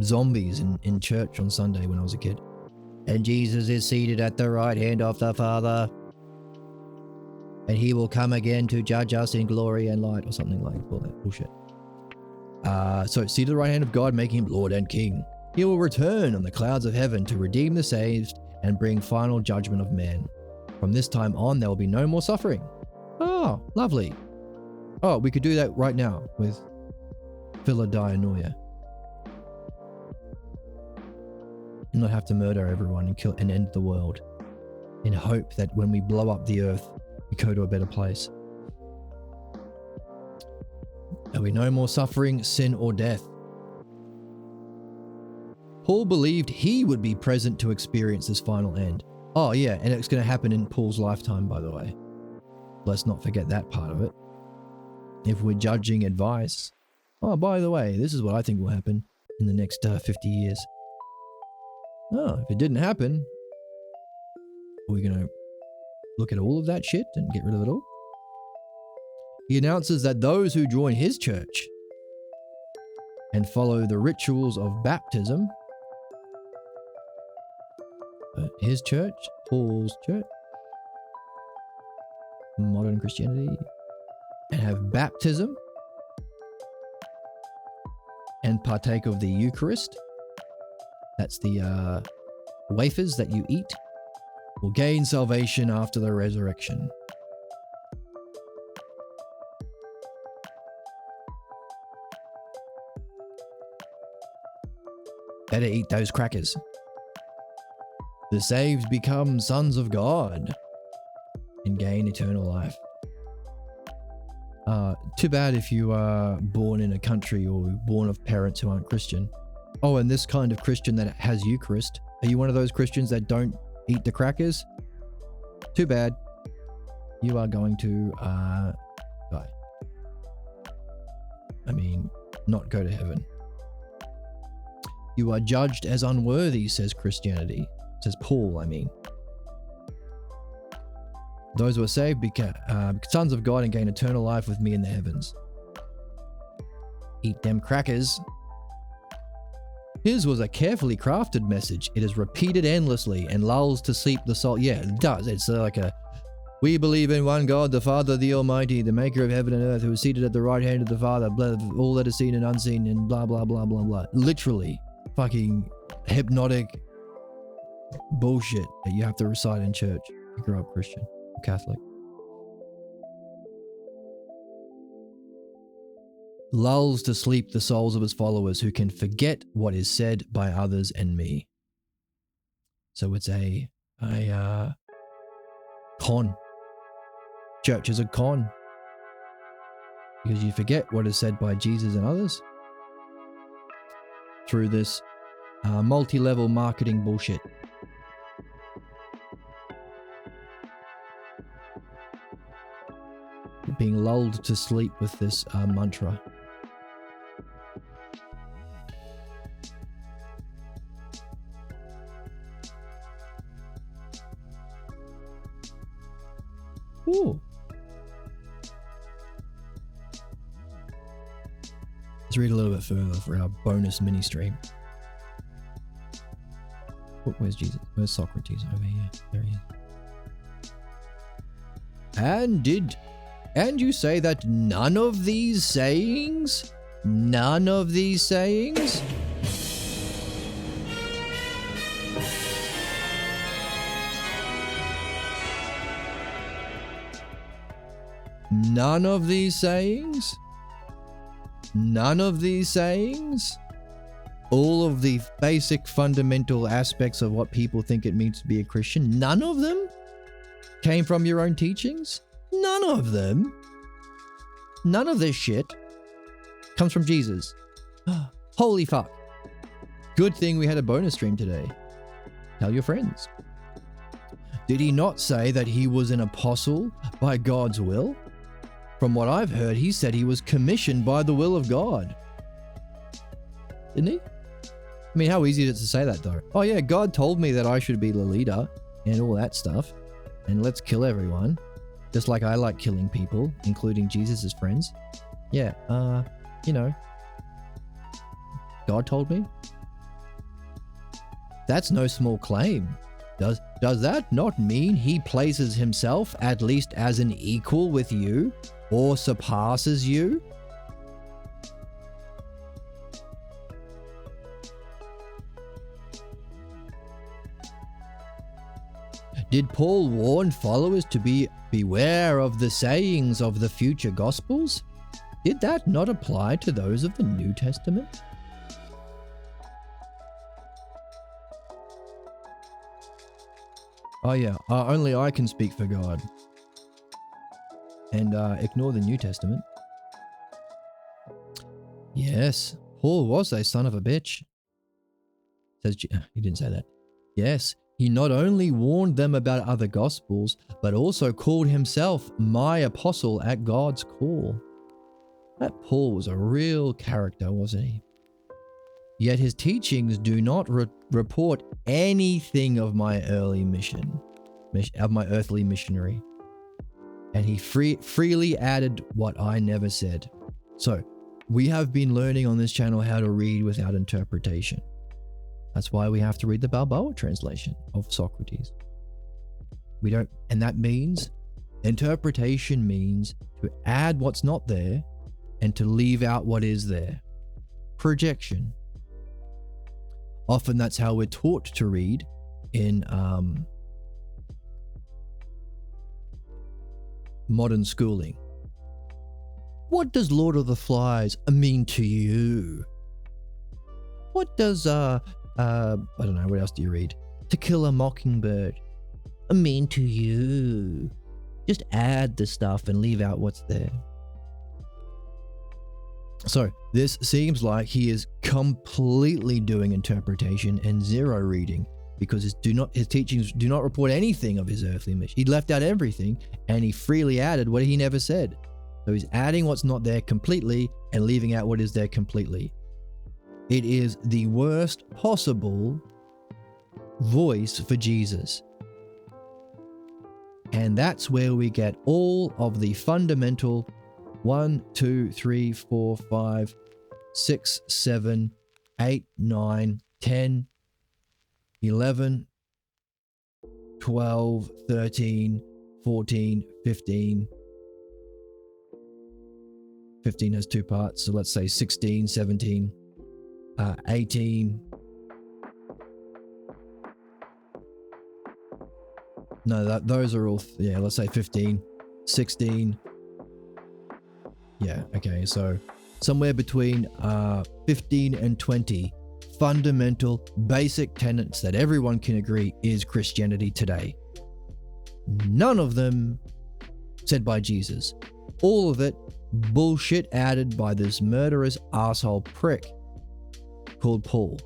S1: zombies in church on Sunday when I was a kid. And Jesus is seated at the right hand of the Father. And he will come again to judge us in glory and light, or something like all that bullshit. So seated at the right hand of God, making him Lord and King. He will return on the clouds of heaven to redeem the saved and bring final judgment of man. From this time on, there will be no more suffering. Oh, lovely. Oh, we could do that right now with Philadelphia. And not have to murder everyone and kill and end the world in hope that when we blow up the earth, we go to a better place. There'll be no more suffering, sin, or death. Paul believed he would be present to experience this final end. Oh yeah, and it's going to happen in Paul's lifetime, by the way. Let's not forget that part of it. If we're judging advice, oh, by the way, this is what I think will happen in the next 50 years. Oh, if it didn't happen, are we going to look at all of that shit and get rid of it all? He announces that those who join his church and follow the rituals of baptism, his church, Paul's church, modern Christianity, and have baptism and partake of the Eucharist, that's the wafers that you eat, will gain salvation after the resurrection. Better eat those crackers. The saved become sons of God and gain eternal life. Too bad if you are born in a country or born of parents who aren't Christian. Oh, and this kind of Christian that has Eucharist. Are you one of those Christians that don't eat the crackers? Too bad. You are going to die. I mean, not go to heaven. You are judged as unworthy, says Christianity. Says Paul, I mean. Those who are saved become sons of God and gain eternal life with me in the heavens. Eat them crackers. His was a carefully crafted message. It is repeated endlessly and lulls to sleep the soul. Yeah, it does. It's like a, we believe in one God, the Father, the Almighty, the maker of heaven and earth, who is seated at the right hand of the Father, all that is seen and unseen, and blah, blah, blah, blah, blah. Literally fucking hypnotic bullshit that you have to recite in church if you grow up Christian or Catholic. Lulls to sleep the souls of his followers who can forget what is said by others and me. So it's a con. Church is a con. Because you forget what is said by Jesus and others through this multi-level marketing bullshit. Being lulled to sleep with this mantra. Ooh. Let's read a little bit further for our bonus mini stream. Where's Jesus? Where's Socrates? Over here. There he is. And you say that none of these sayings? None of these sayings? None of these sayings? None of these sayings? All of the basic fundamental aspects of what people think it means to be a Christian, none of them came from your own teachings? None of them? None of this shit comes from Jesus. Holy fuck. Good thing we had a bonus stream today. Tell your friends. Did he not say that he was an apostle by God's will? From what I've heard, he said he was commissioned by the will of God. Didn't he? I mean, how easy is it to say that though? Oh yeah, God told me that I should be the leader and all that stuff. And let's kill everyone. Just like I like killing people, including Jesus' friends. Yeah, you know. God told me. That's no small claim. Does that not mean he places himself at least as an equal with you? Or surpasses you? Did Paul warn followers to beware of the sayings of the future gospels? Did that not apply to those of the New Testament? Oh yeah, only I can speak for God. And ignore the New Testament. Yes, Paul was a son of a bitch. Says he didn't say that. Yes, he not only warned them about other gospels, but also called himself my apostle at God's call. That Paul was a real character, wasn't he? Yet his teachings do not report anything of my early mission, of my earthly missionary. And he freely added what I never said. So, we have been learning on this channel how to read without interpretation. That's why we have to read the Balboa translation of Socrates. And that means Interpretation means to add what's not there and to leave out what is there. Projection. Often that's how we're taught to read in modern schooling. What does Lord of the Flies mean to you? What does I don't know, what else do you read? To Kill a Mockingbird mean to you? Just add the stuff and leave out what's there. So this seems like he is completely doing interpretation and zero reading, because his teachings do not report anything of his earthly mission. He left out everything and he freely added what he never said. So he's adding what's not there completely and leaving out what is there completely. It is the worst possible voice for Jesus. And that's where we get all of the fundamental 1, 2, 3, 4, 5, 6, 7, 8, 9, 10, 11, 12, 13, 14, 15. 15 has two parts, so let's say 16, 17, 18. No, those are all, yeah, let's say 15, 16. Yeah, okay, so somewhere between 15 and 20 fundamental, basic tenets that everyone can agree is Christianity today. None of them said by Jesus. All of it bullshit added by this murderous asshole prick called Paul.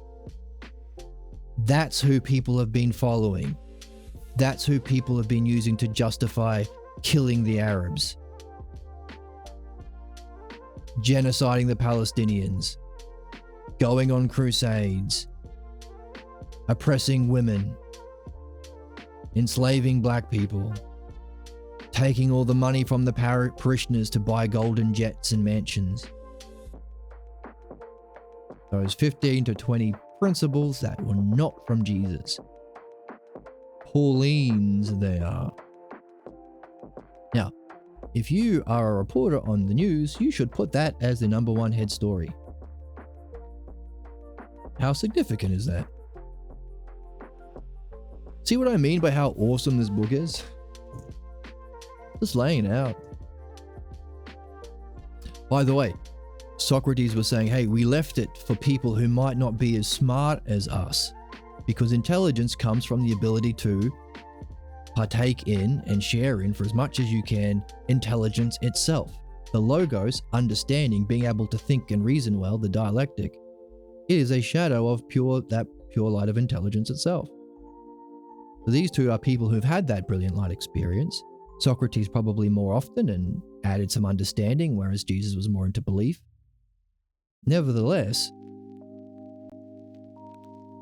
S1: That's who people have been following. That's who people have been using to justify killing the Arabs, genociding the Palestinians, going on crusades, oppressing women, enslaving black people, taking all the money from the parishioners to buy golden jets and mansions. Those 15 to 20 principles that were not from Jesus. Paulines they are. Now, if you are a reporter on the news, you should put that as the number one head story. How significant is that? See what I mean by how awesome this book is? Just laying it out. By the way, Socrates was saying, hey, we left it for people who might not be as smart as us, because intelligence comes from the ability to partake in and share in, for as much as you can, intelligence itself. The logos, understanding, being able to think and reason well, the dialectic, is a shadow of that pure light of intelligence itself. So these two are people who've had that brilliant light experience. Socrates probably more often and added some understanding, whereas Jesus was more into belief. Nevertheless,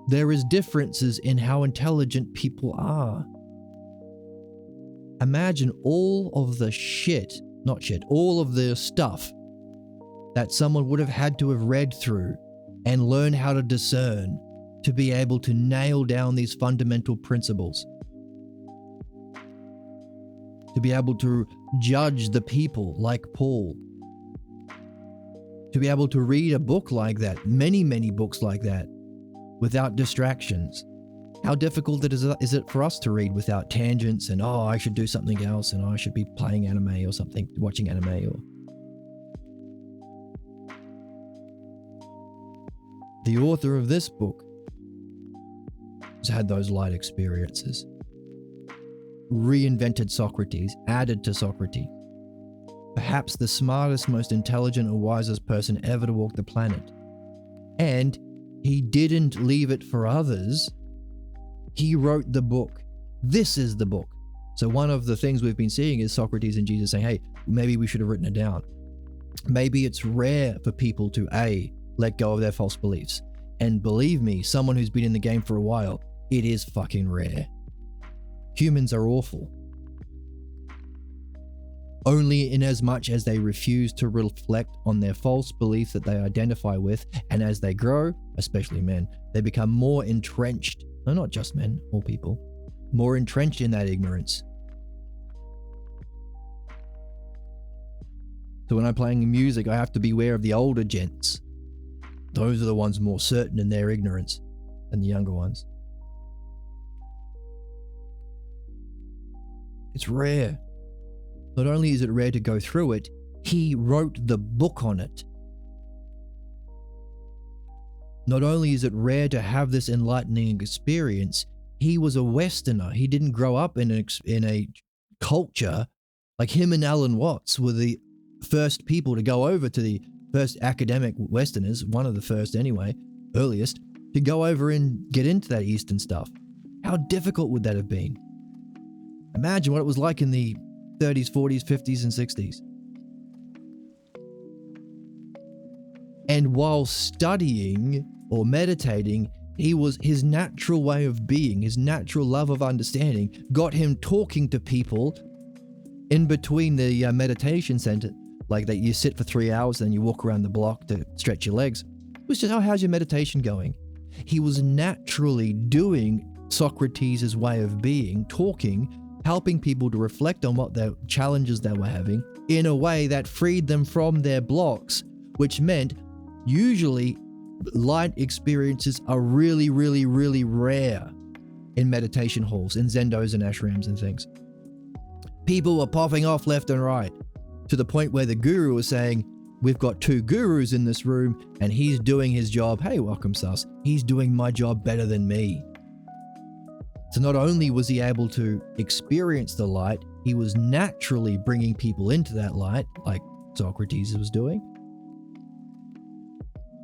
S1: there is differences in how intelligent people are. Imagine all of the all of the stuff that someone would have had to have read through and learn how to discern to be able to nail down these fundamental principles. To be able to judge the people like Paul. To be able to read a book like that, many, many books like that, without distractions. How difficult is it for us to read without tangents and, oh, I should do something else and I should be playing anime or something, watching anime or... The author of this book has had those light experiences. Reinvented Socrates, added to Socrates. Perhaps the smartest, most intelligent and wisest person ever to walk the planet. And he didn't leave it for others. He wrote the book. This is the book. So one of the things we've been seeing is Socrates and Jesus saying, hey, maybe we should have written it down. Maybe it's rare for people to let go of their false beliefs. And believe me, someone who's been in the game for a while, it is fucking rare. Humans are awful. Only in as much as they refuse to reflect on their false beliefs that they identify with, and as they grow, especially men, they become more entrenched, no, not just men, all people, more entrenched in that ignorance. So when I'm playing music, I have to beware of the older gents. Those are the ones more certain in their ignorance than the younger ones. It's rare. Not only is it rare to go through it, he wrote the book on it. Not only is it rare to have this enlightening experience, he was a Westerner. He didn't grow up in a culture like him and Alan Watts were the first people to go over to the first academic Westerners, one of the first anyway, earliest, to go over and get into that Eastern stuff. How difficult would that have been? Imagine what it was like in the 30s, 40s, 50s, and 60s. And while studying or meditating, his natural way of being, his natural love of understanding, got him talking to people in between the meditation center, like that you sit for 3 hours, then you walk around the block to stretch your legs. It was just, oh, how's your meditation going? He was naturally doing Socrates' way of being, talking, helping people to reflect on what their challenges they were having in a way that freed them from their blocks, which meant usually light experiences are really, really, really rare in meditation halls, in zendos and ashrams and things. People were popping off left and right to the point where the guru was saying, we've got 2 gurus in this room and he's doing his job. Hey, welcome, Sus. He's doing my job better than me. So not only was he able to experience the light, he was naturally bringing people into that light, like Socrates was doing.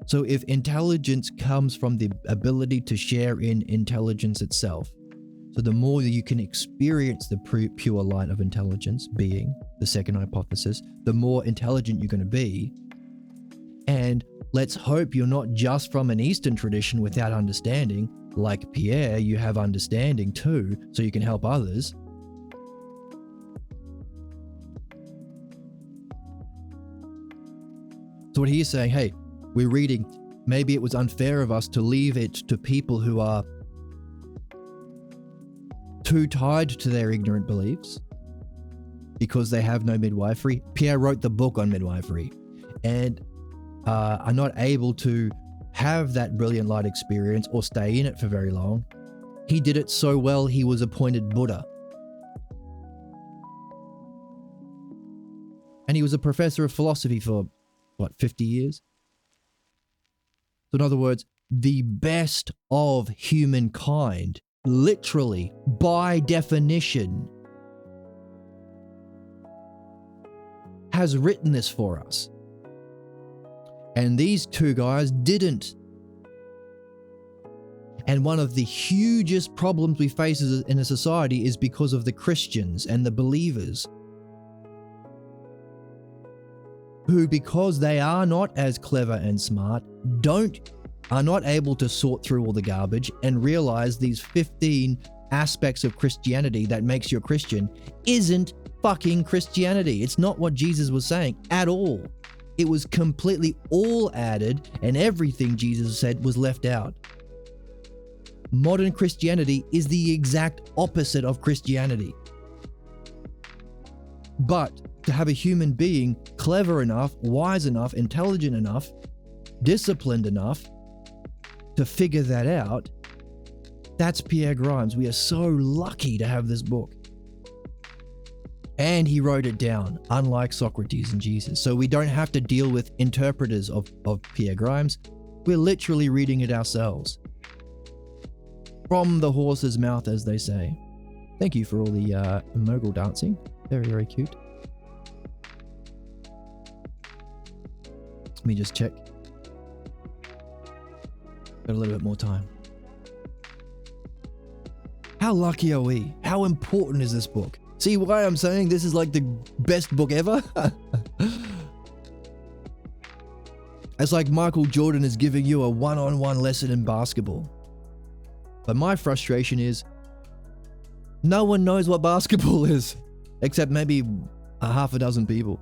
S1: So if intelligence comes from the ability to share in intelligence itself, so the more that you can experience the pure light of intelligence being, the second hypothesis, the more intelligent you're going to be. And let's hope you're not just from an Eastern tradition without understanding. Like Pierre, you have understanding too, so you can help others. So what he's saying, hey, we're reading, maybe it was unfair of us to leave it to people who are too tied to their ignorant beliefs because they have no midwifery. Pierre wrote the book on midwifery and are not able to have that brilliant light experience or stay in it for very long. He did it so well, he was appointed Buddha. And he was a professor of philosophy for, 50 years? So in other words, the best of humankind, literally, by definition, has written this for us. And these 2 guys didn't. And one of the hugest problems we face in a society is because of the Christians and the believers who, because they are not as clever and smart, are not able to sort through all the garbage and realize these 15 aspects of Christianity that makes you a Christian isn't fucking Christianity. It's not what Jesus was saying at all. It was completely all added, and everything Jesus said was left out. Modern Christianity is the exact opposite of Christianity. But to have a human being clever enough, wise enough, intelligent enough, disciplined enough to figure that out, that's Pierre Grimes. We are so lucky to have this book. And he wrote it down, unlike Socrates and Jesus. So we don't have to deal with interpreters of Pierre Grimes. We're literally reading it ourselves. From the horse's mouth, as they say. Thank you for all the mogul dancing. Very, very cute. Let me just check. Got a little bit more time. How lucky are we? How important is this book? See why I'm saying this is like the best book ever? It's like Michael Jordan is giving you a one-on-one lesson in basketball. But my frustration is no one knows what basketball is, except maybe a half a dozen people.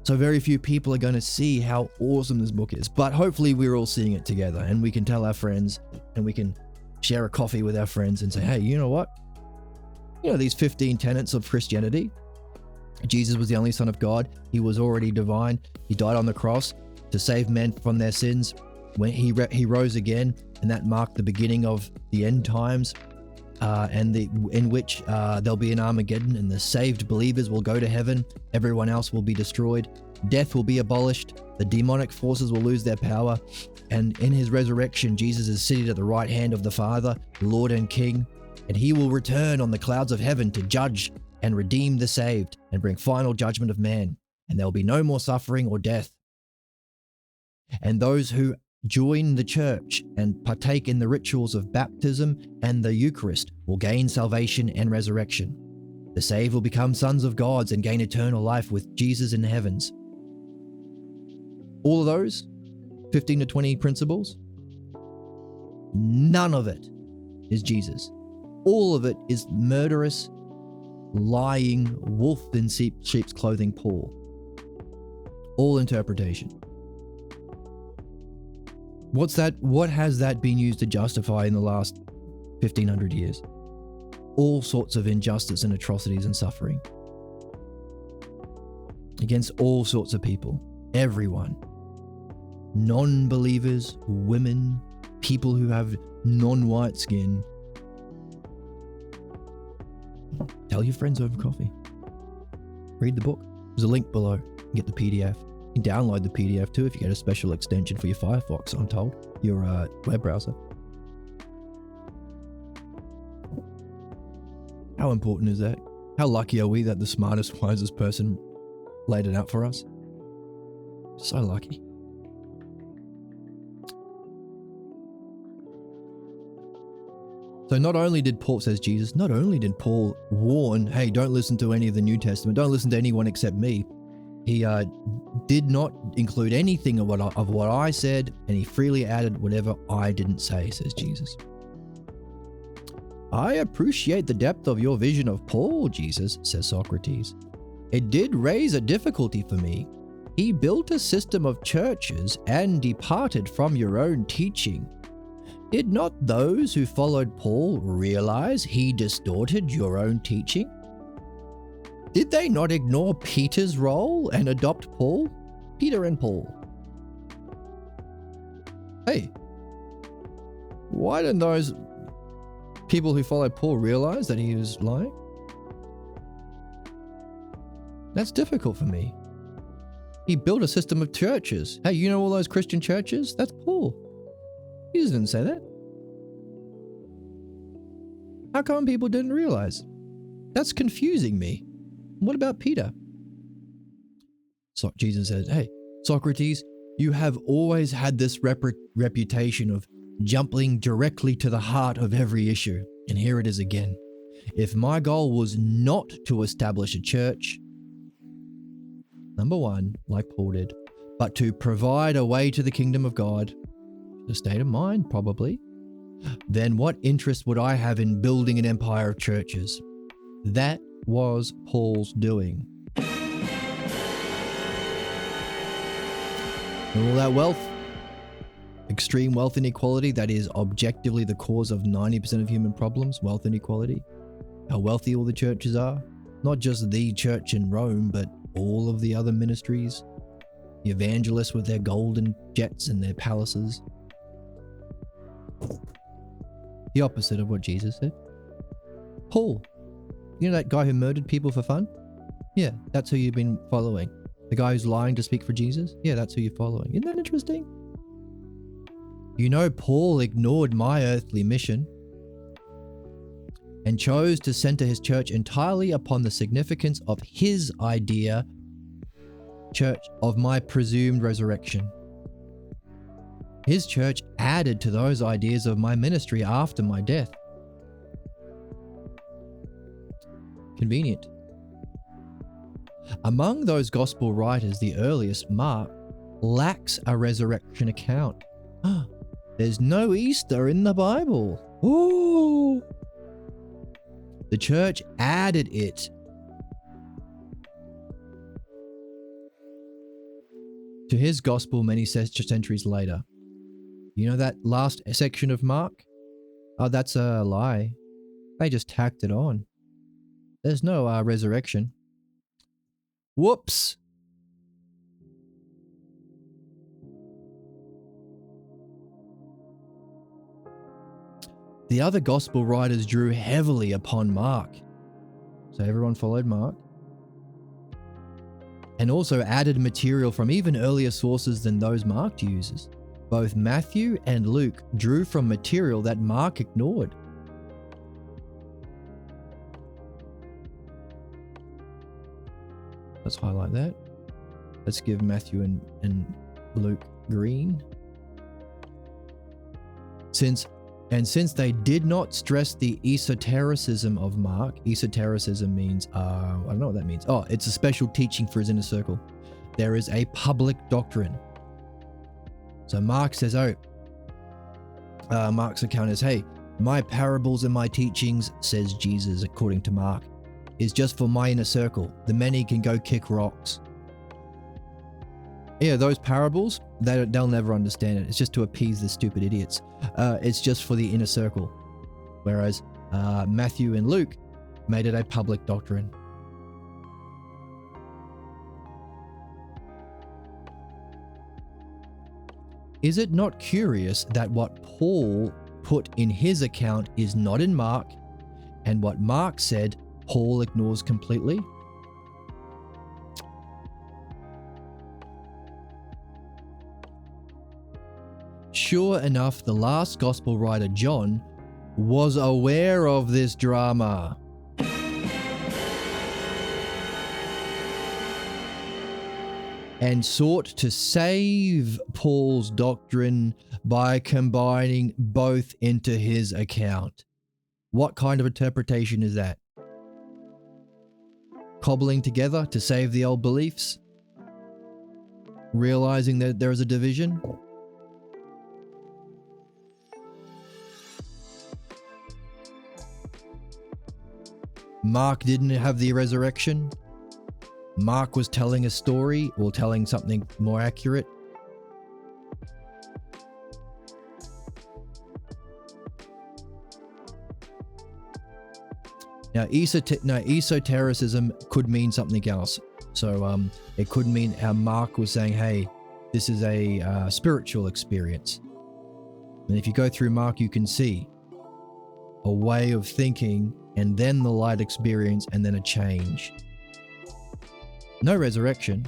S1: So very few people are going to see how awesome this book is. But hopefully we're all seeing it together and we can tell our friends and we can share a coffee with our friends and say, hey, you know what? You know, these 15 tenets of Christianity, Jesus was the only Son of God. He was already divine. He died on the cross to save men from their sins. When he rose again, and that marked the beginning of the end times, in which there'll be an Armageddon, and the saved believers will go to heaven. Everyone else will be destroyed. Death will be abolished. The demonic forces will lose their power. And in his resurrection, Jesus is seated at the right hand of the Father, Lord and King, and he will return on the clouds of heaven to judge and redeem the saved and bring final judgment of man. And there will be no more suffering or death. And those who join the church and partake in the rituals of baptism and the Eucharist will gain salvation and resurrection. The saved will become sons of God and gain eternal life with Jesus in the heavens. All of those 15 to 20 principles, none of it is Jesus. All of it is murderous, lying, wolf in sheep's clothing Paul. All interpretation. What has that been used to justify in the last 1500 years? All sorts of injustice and atrocities and suffering against all sorts of people, everyone. Non-believers, women, people who have non-white skin. Tell your friends over coffee. Read the book. There's a link below. Get the PDF. You can download the PDF too if you get a special extension for your Firefox, I'm told, your web browser. How important is that? How lucky are we that the smartest, wisest person laid it out for us? So lucky. So not only did Paul, says Jesus, not only did Paul warn, hey, don't listen to any of the New Testament, don't listen to anyone except me. He did not include anything of what I said, and he freely added whatever I didn't say, says Jesus. I appreciate the depth of your vision of Paul, Jesus, says Socrates. It did raise a difficulty for me. He built a system of churches and departed from your own teaching. Did not those who followed Paul realize he distorted your own teaching? Did they not ignore Peter's role and adopt Paul? Peter and Paul. Hey, why didn't those people who followed Paul realize that he was lying? That's difficult for me. He built a system of churches. Hey, you know all those Christian churches? That's Paul. Jesus didn't say that. How come people didn't realize? That's confusing me. What about Peter? So Jesus says, hey, Socrates, you have always had this reputation of jumping directly to the heart of every issue. And here it is again. If my goal was not to establish a church, number one, like Paul did, but to provide a way to the kingdom of God, the state of mind probably, then what interest would I have in building an empire of churches? That was Paul's doing. And all that wealth, extreme wealth inequality, that is objectively the cause of 90% of human problems, wealth inequality. How wealthy all the churches are. Not just the church in Rome, but all of the other ministries. The evangelists with their golden jets and their palaces. The opposite of what Jesus said. Paul, you know that guy who murdered people for fun? Yeah, that's who you've been following. The guy who's lying to speak for Jesus? Yeah, that's who you're following. Isn't that interesting? You know, Paul ignored my earthly mission and chose to center his church entirely upon the significance of his idea, church, of my presumed resurrection. His church added to those ideas of my ministry after my death. Convenient. Among those gospel writers, the earliest, Mark, lacks a resurrection account. There's no Easter in the Bible. Ooh. The church added it. To his gospel many centuries later. You know that last section of Mark? Oh, that's a lie. They just tacked it on. There's no resurrection. Whoops. The other gospel writers drew heavily upon Mark. So everyone followed Mark. And also added material from even earlier sources than those Mark uses. Both Matthew and Luke drew from material that Mark ignored. Let's highlight that. Let's give Matthew and Luke green. Since they did not stress the esotericism of Mark, esotericism means, I don't know what that means. Oh, it's a special teaching for his inner circle. There is a public doctrine. So Mark says, Mark's account is, hey, my parables and my teachings, says Jesus, according to Mark, is just for my inner circle. The many can go kick rocks. Yeah, those parables, they'll never understand it. It's just to appease the stupid idiots. It's just for the inner circle. Whereas Matthew and Luke made it a public doctrine. Is it not curious that what Paul put in his account is not in Mark, and what Mark said, Paul ignores completely? Sure enough, the last gospel writer, John, was aware of this drama. And sought to save Paul's doctrine by combining both into his account. What kind of interpretation is that? Cobbling together to save the old beliefs? Realizing that there is a division? Mark didn't have the resurrection. Mark was telling a story or telling something more accurate. Now, esotericism could mean something else. So it could mean how Mark was saying, hey, this is a spiritual experience. And if you go through Mark, you can see a way of thinking and then the light experience and then a change. No resurrection.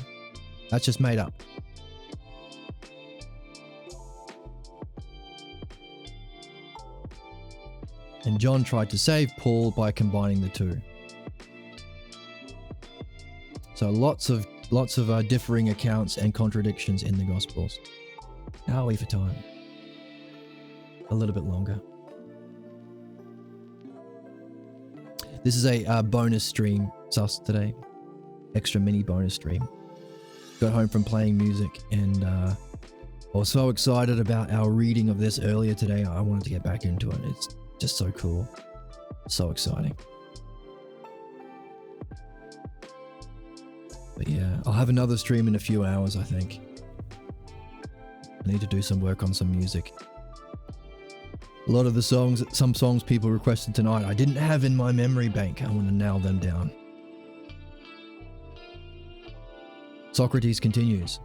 S1: That's just made up. And John tried to save Paul by combining the two. So lots of differing accounts and contradictions in the Gospels. How are we for time? A little bit longer. This is a bonus stream sus today. Extra mini bonus stream. Got home from playing music and I was so excited about our reading of this earlier today. I wanted to get back into it. It's just so cool. So exciting. But yeah, I'll have another stream in a few hours, I think. I need to do some work on some music. A lot of the songs, some songs people requested tonight, I didn't have in my memory bank. I want to nail them down. Socrates continues.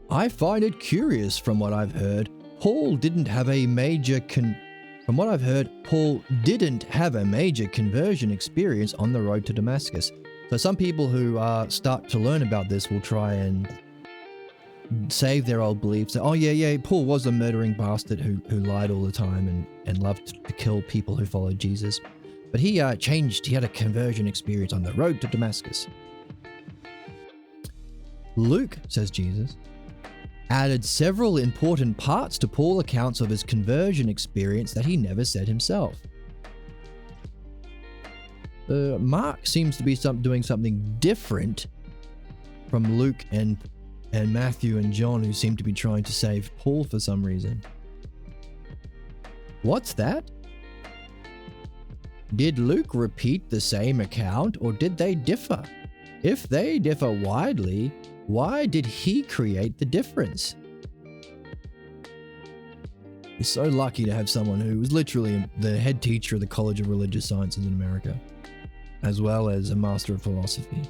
S1: I find it curious from what I've heard, Paul didn't have a major conversion experience on the road to Damascus. So some people who start to learn about this will try and save their old beliefs. Oh yeah, Paul was a murdering bastard who lied all the time and loved to kill people who followed Jesus. But he changed, he had a conversion experience on the road to Damascus. Luke, says Jesus, added several important parts to Paul's accounts of his conversion experience that he never said himself. Mark seems to be doing something different from Luke and Matthew and John, who seem to be trying to save Paul for some reason. What's that? Did Luke repeat the same account, or did they differ? If they differ widely, why did he create the difference? He's so lucky to have someone who was literally the head teacher of the College of Religious Sciences in America, as well as a Master of Philosophy.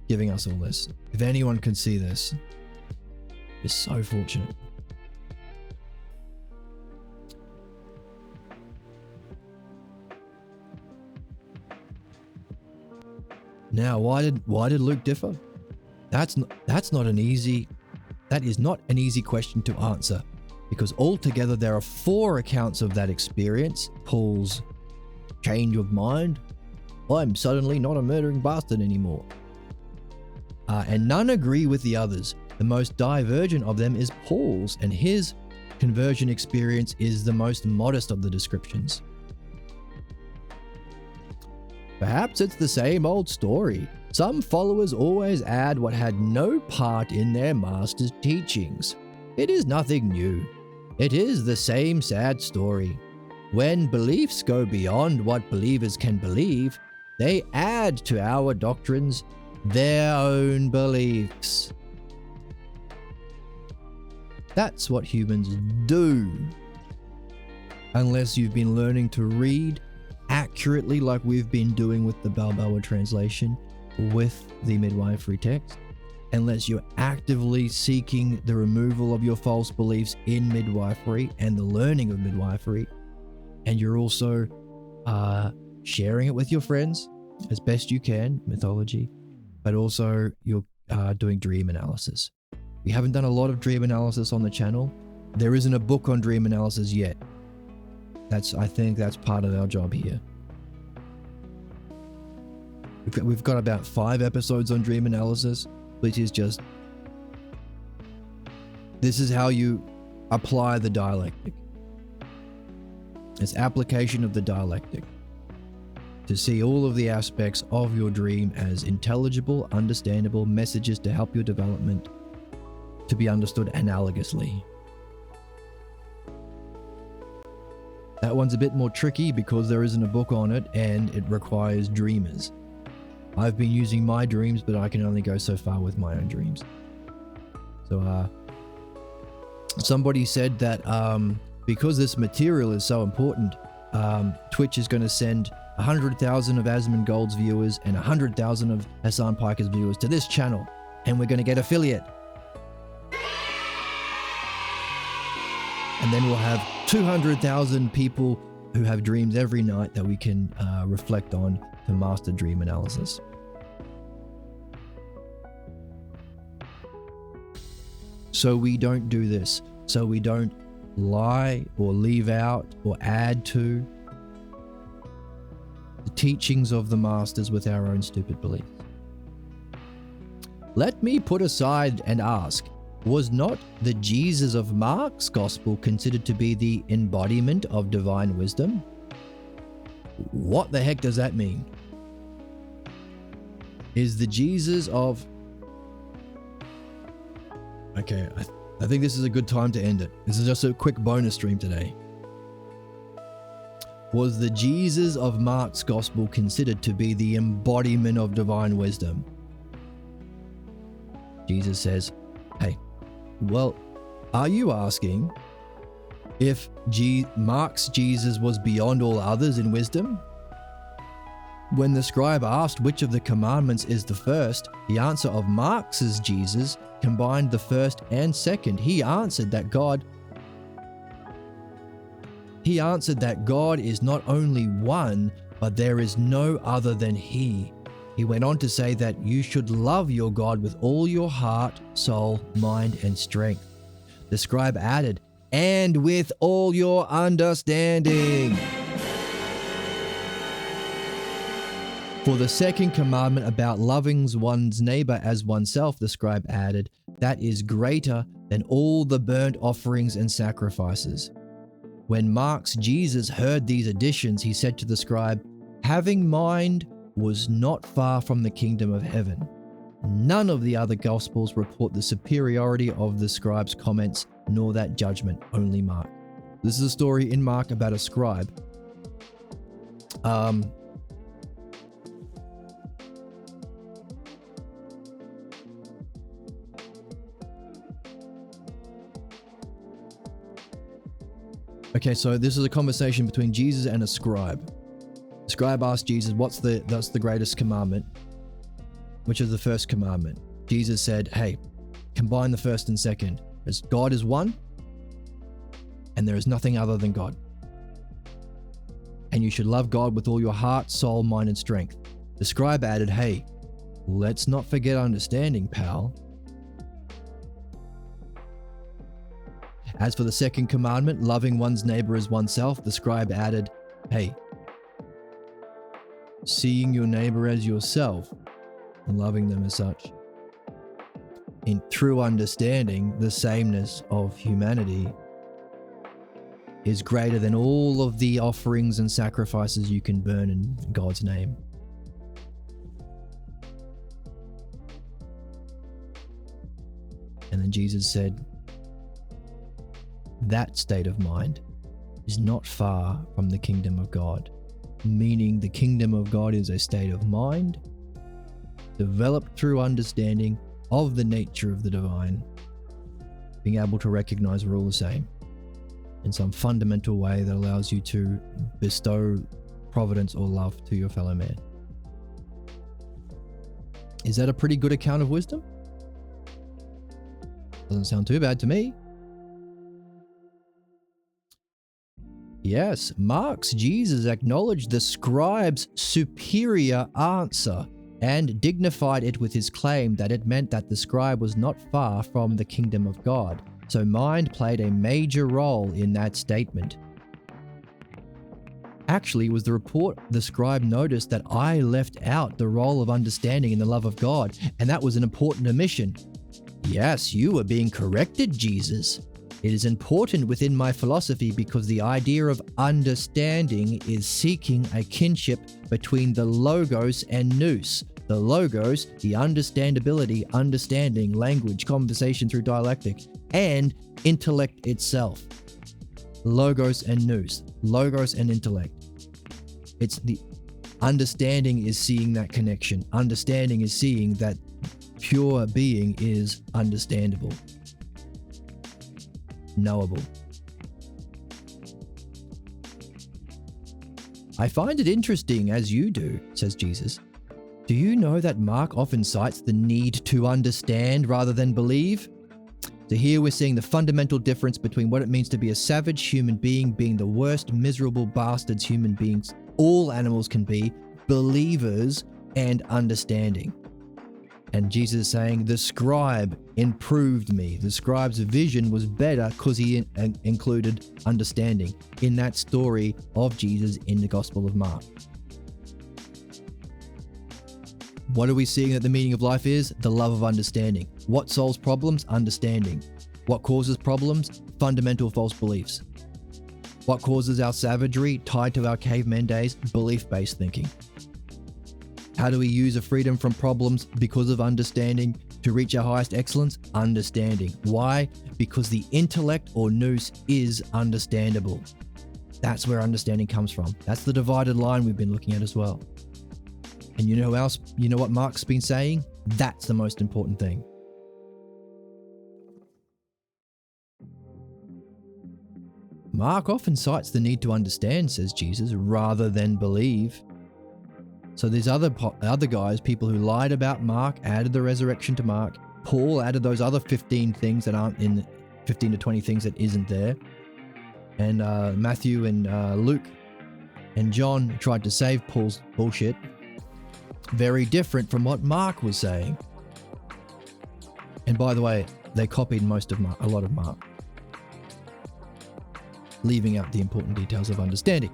S1: giving us all this. If anyone can see this, it's so fortunate. Now, why did Luke differ? That is not an easy question to answer, because altogether there are 4 accounts of that experience. Paul's change of mind. I'm suddenly not a murdering bastard anymore. And none agree with the others. The most divergent of them is Paul's, and his conversion experience is the most modest of the descriptions. Perhaps it's the same old story. Some followers always add what had no part in their master's teachings. It is nothing new. It is the same sad story. When beliefs go beyond what believers can believe, they add to our doctrines their own beliefs. That's what humans do. Unless you've been learning to read accurately like we've been doing with the Balboa translation, with the midwifery text, unless you're actively seeking the removal of your false beliefs in midwifery and the learning of midwifery, and you're also sharing it with your friends as best you can, mythology, but also you're doing dream analysis. We haven't done a lot of dream analysis on the channel. There isn't a book on dream analysis yet. I think that's part of our job here. We've got about 5 episodes on dream analysis, which is just, this is how you apply the dialectic. It's application of the dialectic. To see all of the aspects of your dream as intelligible, understandable messages to help your development to be understood analogously. That one's a bit more tricky because there isn't a book on it and it requires dreamers. I've been using my dreams, but I can only go so far with my own dreams. So, somebody said that because this material is so important, Twitch is going to send 100,000 of Asmongold's viewers and 100,000 of Hassan Piker's viewers to this channel, and we're going to get affiliate. And then we'll have 200,000 people who have dreams every night that we can reflect on to master dream analysis. So we don't do this. So we don't lie or leave out or add to the teachings of the masters with our own stupid beliefs. Let me put aside and ask, was not the Jesus of Mark's gospel considered to be the embodiment of divine wisdom? What the heck does that mean? Is the Jesus of... Okay, I think this is a good time to end it. This is just a quick bonus stream today. Was the Jesus of Mark's gospel considered to be the embodiment of divine wisdom? Jesus says, hey, well, are you asking if Mark's Jesus was beyond all others in wisdom? When the scribe asked which of the commandments is the first, the answer of Marx's Jesus combined the first and second. He answered that God is not only one, but there is no other than He. He went on to say that you should love your God with all your heart, soul, mind, and strength. The scribe added, and with all your understanding. For the second commandment about loving one's neighbor as oneself, the scribe added, that is greater than all the burnt offerings and sacrifices. When Mark's Jesus heard these additions, he said to the scribe, having mind was not far from the kingdom of heaven. None of the other gospels report the superiority of the scribe's comments, nor that judgment, only Mark. This is a story in Mark about a scribe. Okay, so this is a conversation between Jesus and a scribe. The scribe asked Jesus, that's the greatest commandment? which is the first commandment. Jesus said, hey, combine the first and second, as God is one, and there is nothing other than God. And you should love God with all your heart, soul, mind, and strength. The scribe added, hey, let's not forget understanding, pal. As for the second commandment, loving one's neighbor as oneself, the scribe added, hey, seeing your neighbor as yourself and loving them as such. In true understanding, the sameness of humanity is greater than all of the offerings and sacrifices you can burn in God's name. And then Jesus said, that state of mind is not far from the kingdom of God, meaning the kingdom of God is a state of mind developed through understanding of the nature of the divine, being able to recognize we're all the same in some fundamental way that allows you to bestow providence or love to your fellow man. Is that a pretty good account of wisdom? Doesn't sound too bad to me. Yes, Mark's Jesus acknowledged the scribe's superior answer and dignified it with his claim that it meant that the scribe was not far from the kingdom of God. So mind played a major role in that statement. Actually, it was the report the scribe noticed that I left out the role of understanding in the love of God, and that was an important omission. Yes, you were being corrected, Jesus. It is important within my philosophy because the idea of understanding is seeking a kinship between the logos and nous. The logos, the understandability, understanding, language, conversation through dialectic, and intellect itself. Logos and nous. Logos and intellect. It's the understanding is seeing that connection. Understanding is seeing that pure being is understandable. Knowable. I find it interesting as you do, says Jesus. Do you know that Mark often cites the need to understand rather than believe? So here we're seeing the fundamental difference between what it means to be a savage human being the worst miserable bastards human beings all animals can be, believers, and understanding. And Jesus is saying, the scribe improved me. The scribe's vision was better because he included understanding in that story of Jesus in the Gospel of Mark. What are we seeing that the meaning of life is? The love of understanding. What solves problems? Understanding. What causes problems? Fundamental false beliefs. What causes our savagery tied to our caveman days? Belief-based thinking. How do we use a freedom from problems because of understanding to reach our highest excellence? Understanding. Why? Because the intellect or nous is understandable. That's where understanding comes from. That's the divided line we've been looking at as well. And you know who else? You know what Mark's been saying? That's the most important thing. Mark often cites the need to understand, says Jesus, rather than believe. So these other guys, people who lied about Mark, added the resurrection to Mark. Paul added those other 15 things that aren't in 15 to 20 things that isn't there. And Matthew and Luke and John tried to save Paul's bullshit. Very different from what Mark was saying. And by the way, they copied a lot of Mark, leaving out the important details of understanding.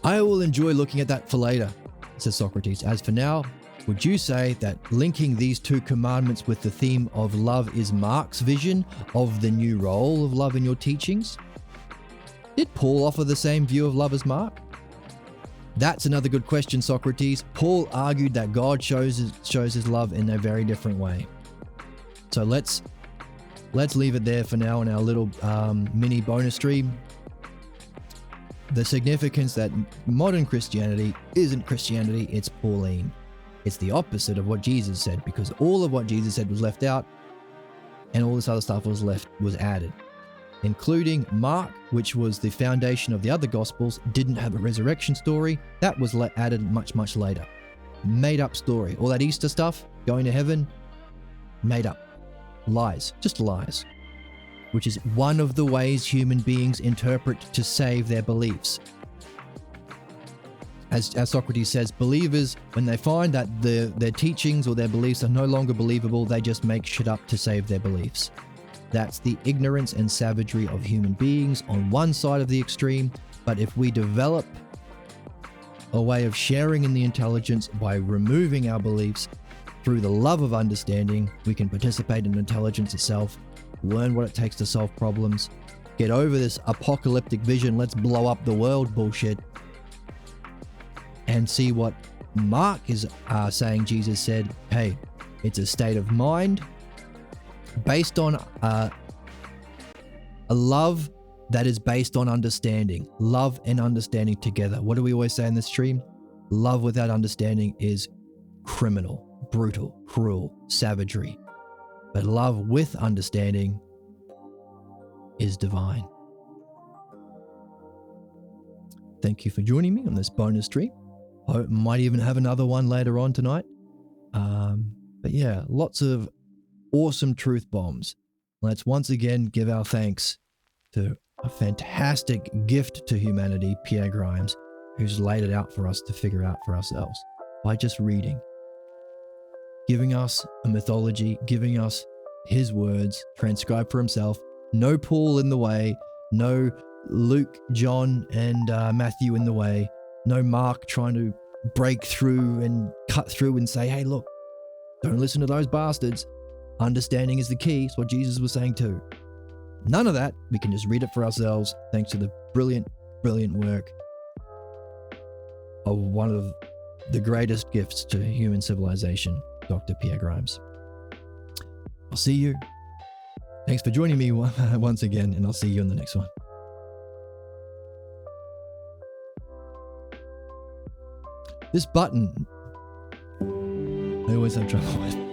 S1: I will enjoy looking at that for later, says Socrates. As for now, would you say that linking these two commandments with the theme of love is Mark's vision of the new role of love in your teachings? Did Paul offer the same view of love as Mark? That's another good question, Socrates. Paul argued that God shows his love in a very different way. So let's leave it there for now in our little mini bonus stream. The significance that modern Christianity isn't Christianity, it's Pauline. It's the opposite of what Jesus said, because all of what Jesus said was left out and all this other stuff was added. Including Mark, which was the foundation of the other Gospels, didn't have a resurrection story. That was added much, much later. made up story. All that Easter stuff, going to heaven, made up. Lies, just lies. Which is one of the ways human beings interpret to save their beliefs. As Socrates says, believers, when they find that their teachings or their beliefs are no longer believable, they just make shit up to save their beliefs. That's the ignorance and savagery of human beings on one side of the extreme. But if we develop a way of sharing in the intelligence by removing our beliefs through the love of understanding, we can participate in intelligence itself, learn what it takes to solve problems, get over this apocalyptic vision, let's blow up the world bullshit, and see what Mark is saying Jesus said, hey, it's a state of mind based on a love that is based on understanding. Love and understanding together. What do we always say in this stream? Love without understanding is criminal, brutal, cruel, savagery. But love with understanding is divine. Thank you for joining me on this bonus stream. I might even have another one later on tonight. But yeah, lots of awesome truth bombs. Let's once again give our thanks to a fantastic gift to humanity, Pierre Grimes, who's laid it out for us to figure out for ourselves by just reading. Giving us a mythology, giving us his words, transcribed for himself. No Paul in the way, no Luke, John, and Matthew in the way. No Mark trying to break through and cut through and say, hey, look, don't listen to those bastards. Understanding is the key. It's what Jesus was saying too. None of that. We can just read it for ourselves thanks to the brilliant, brilliant work of one of the greatest gifts to human civilization, Dr. Pierre Grimes. I'll see you. Thanks for joining me once again, and I'll see you in the next one. This button, I always have trouble with.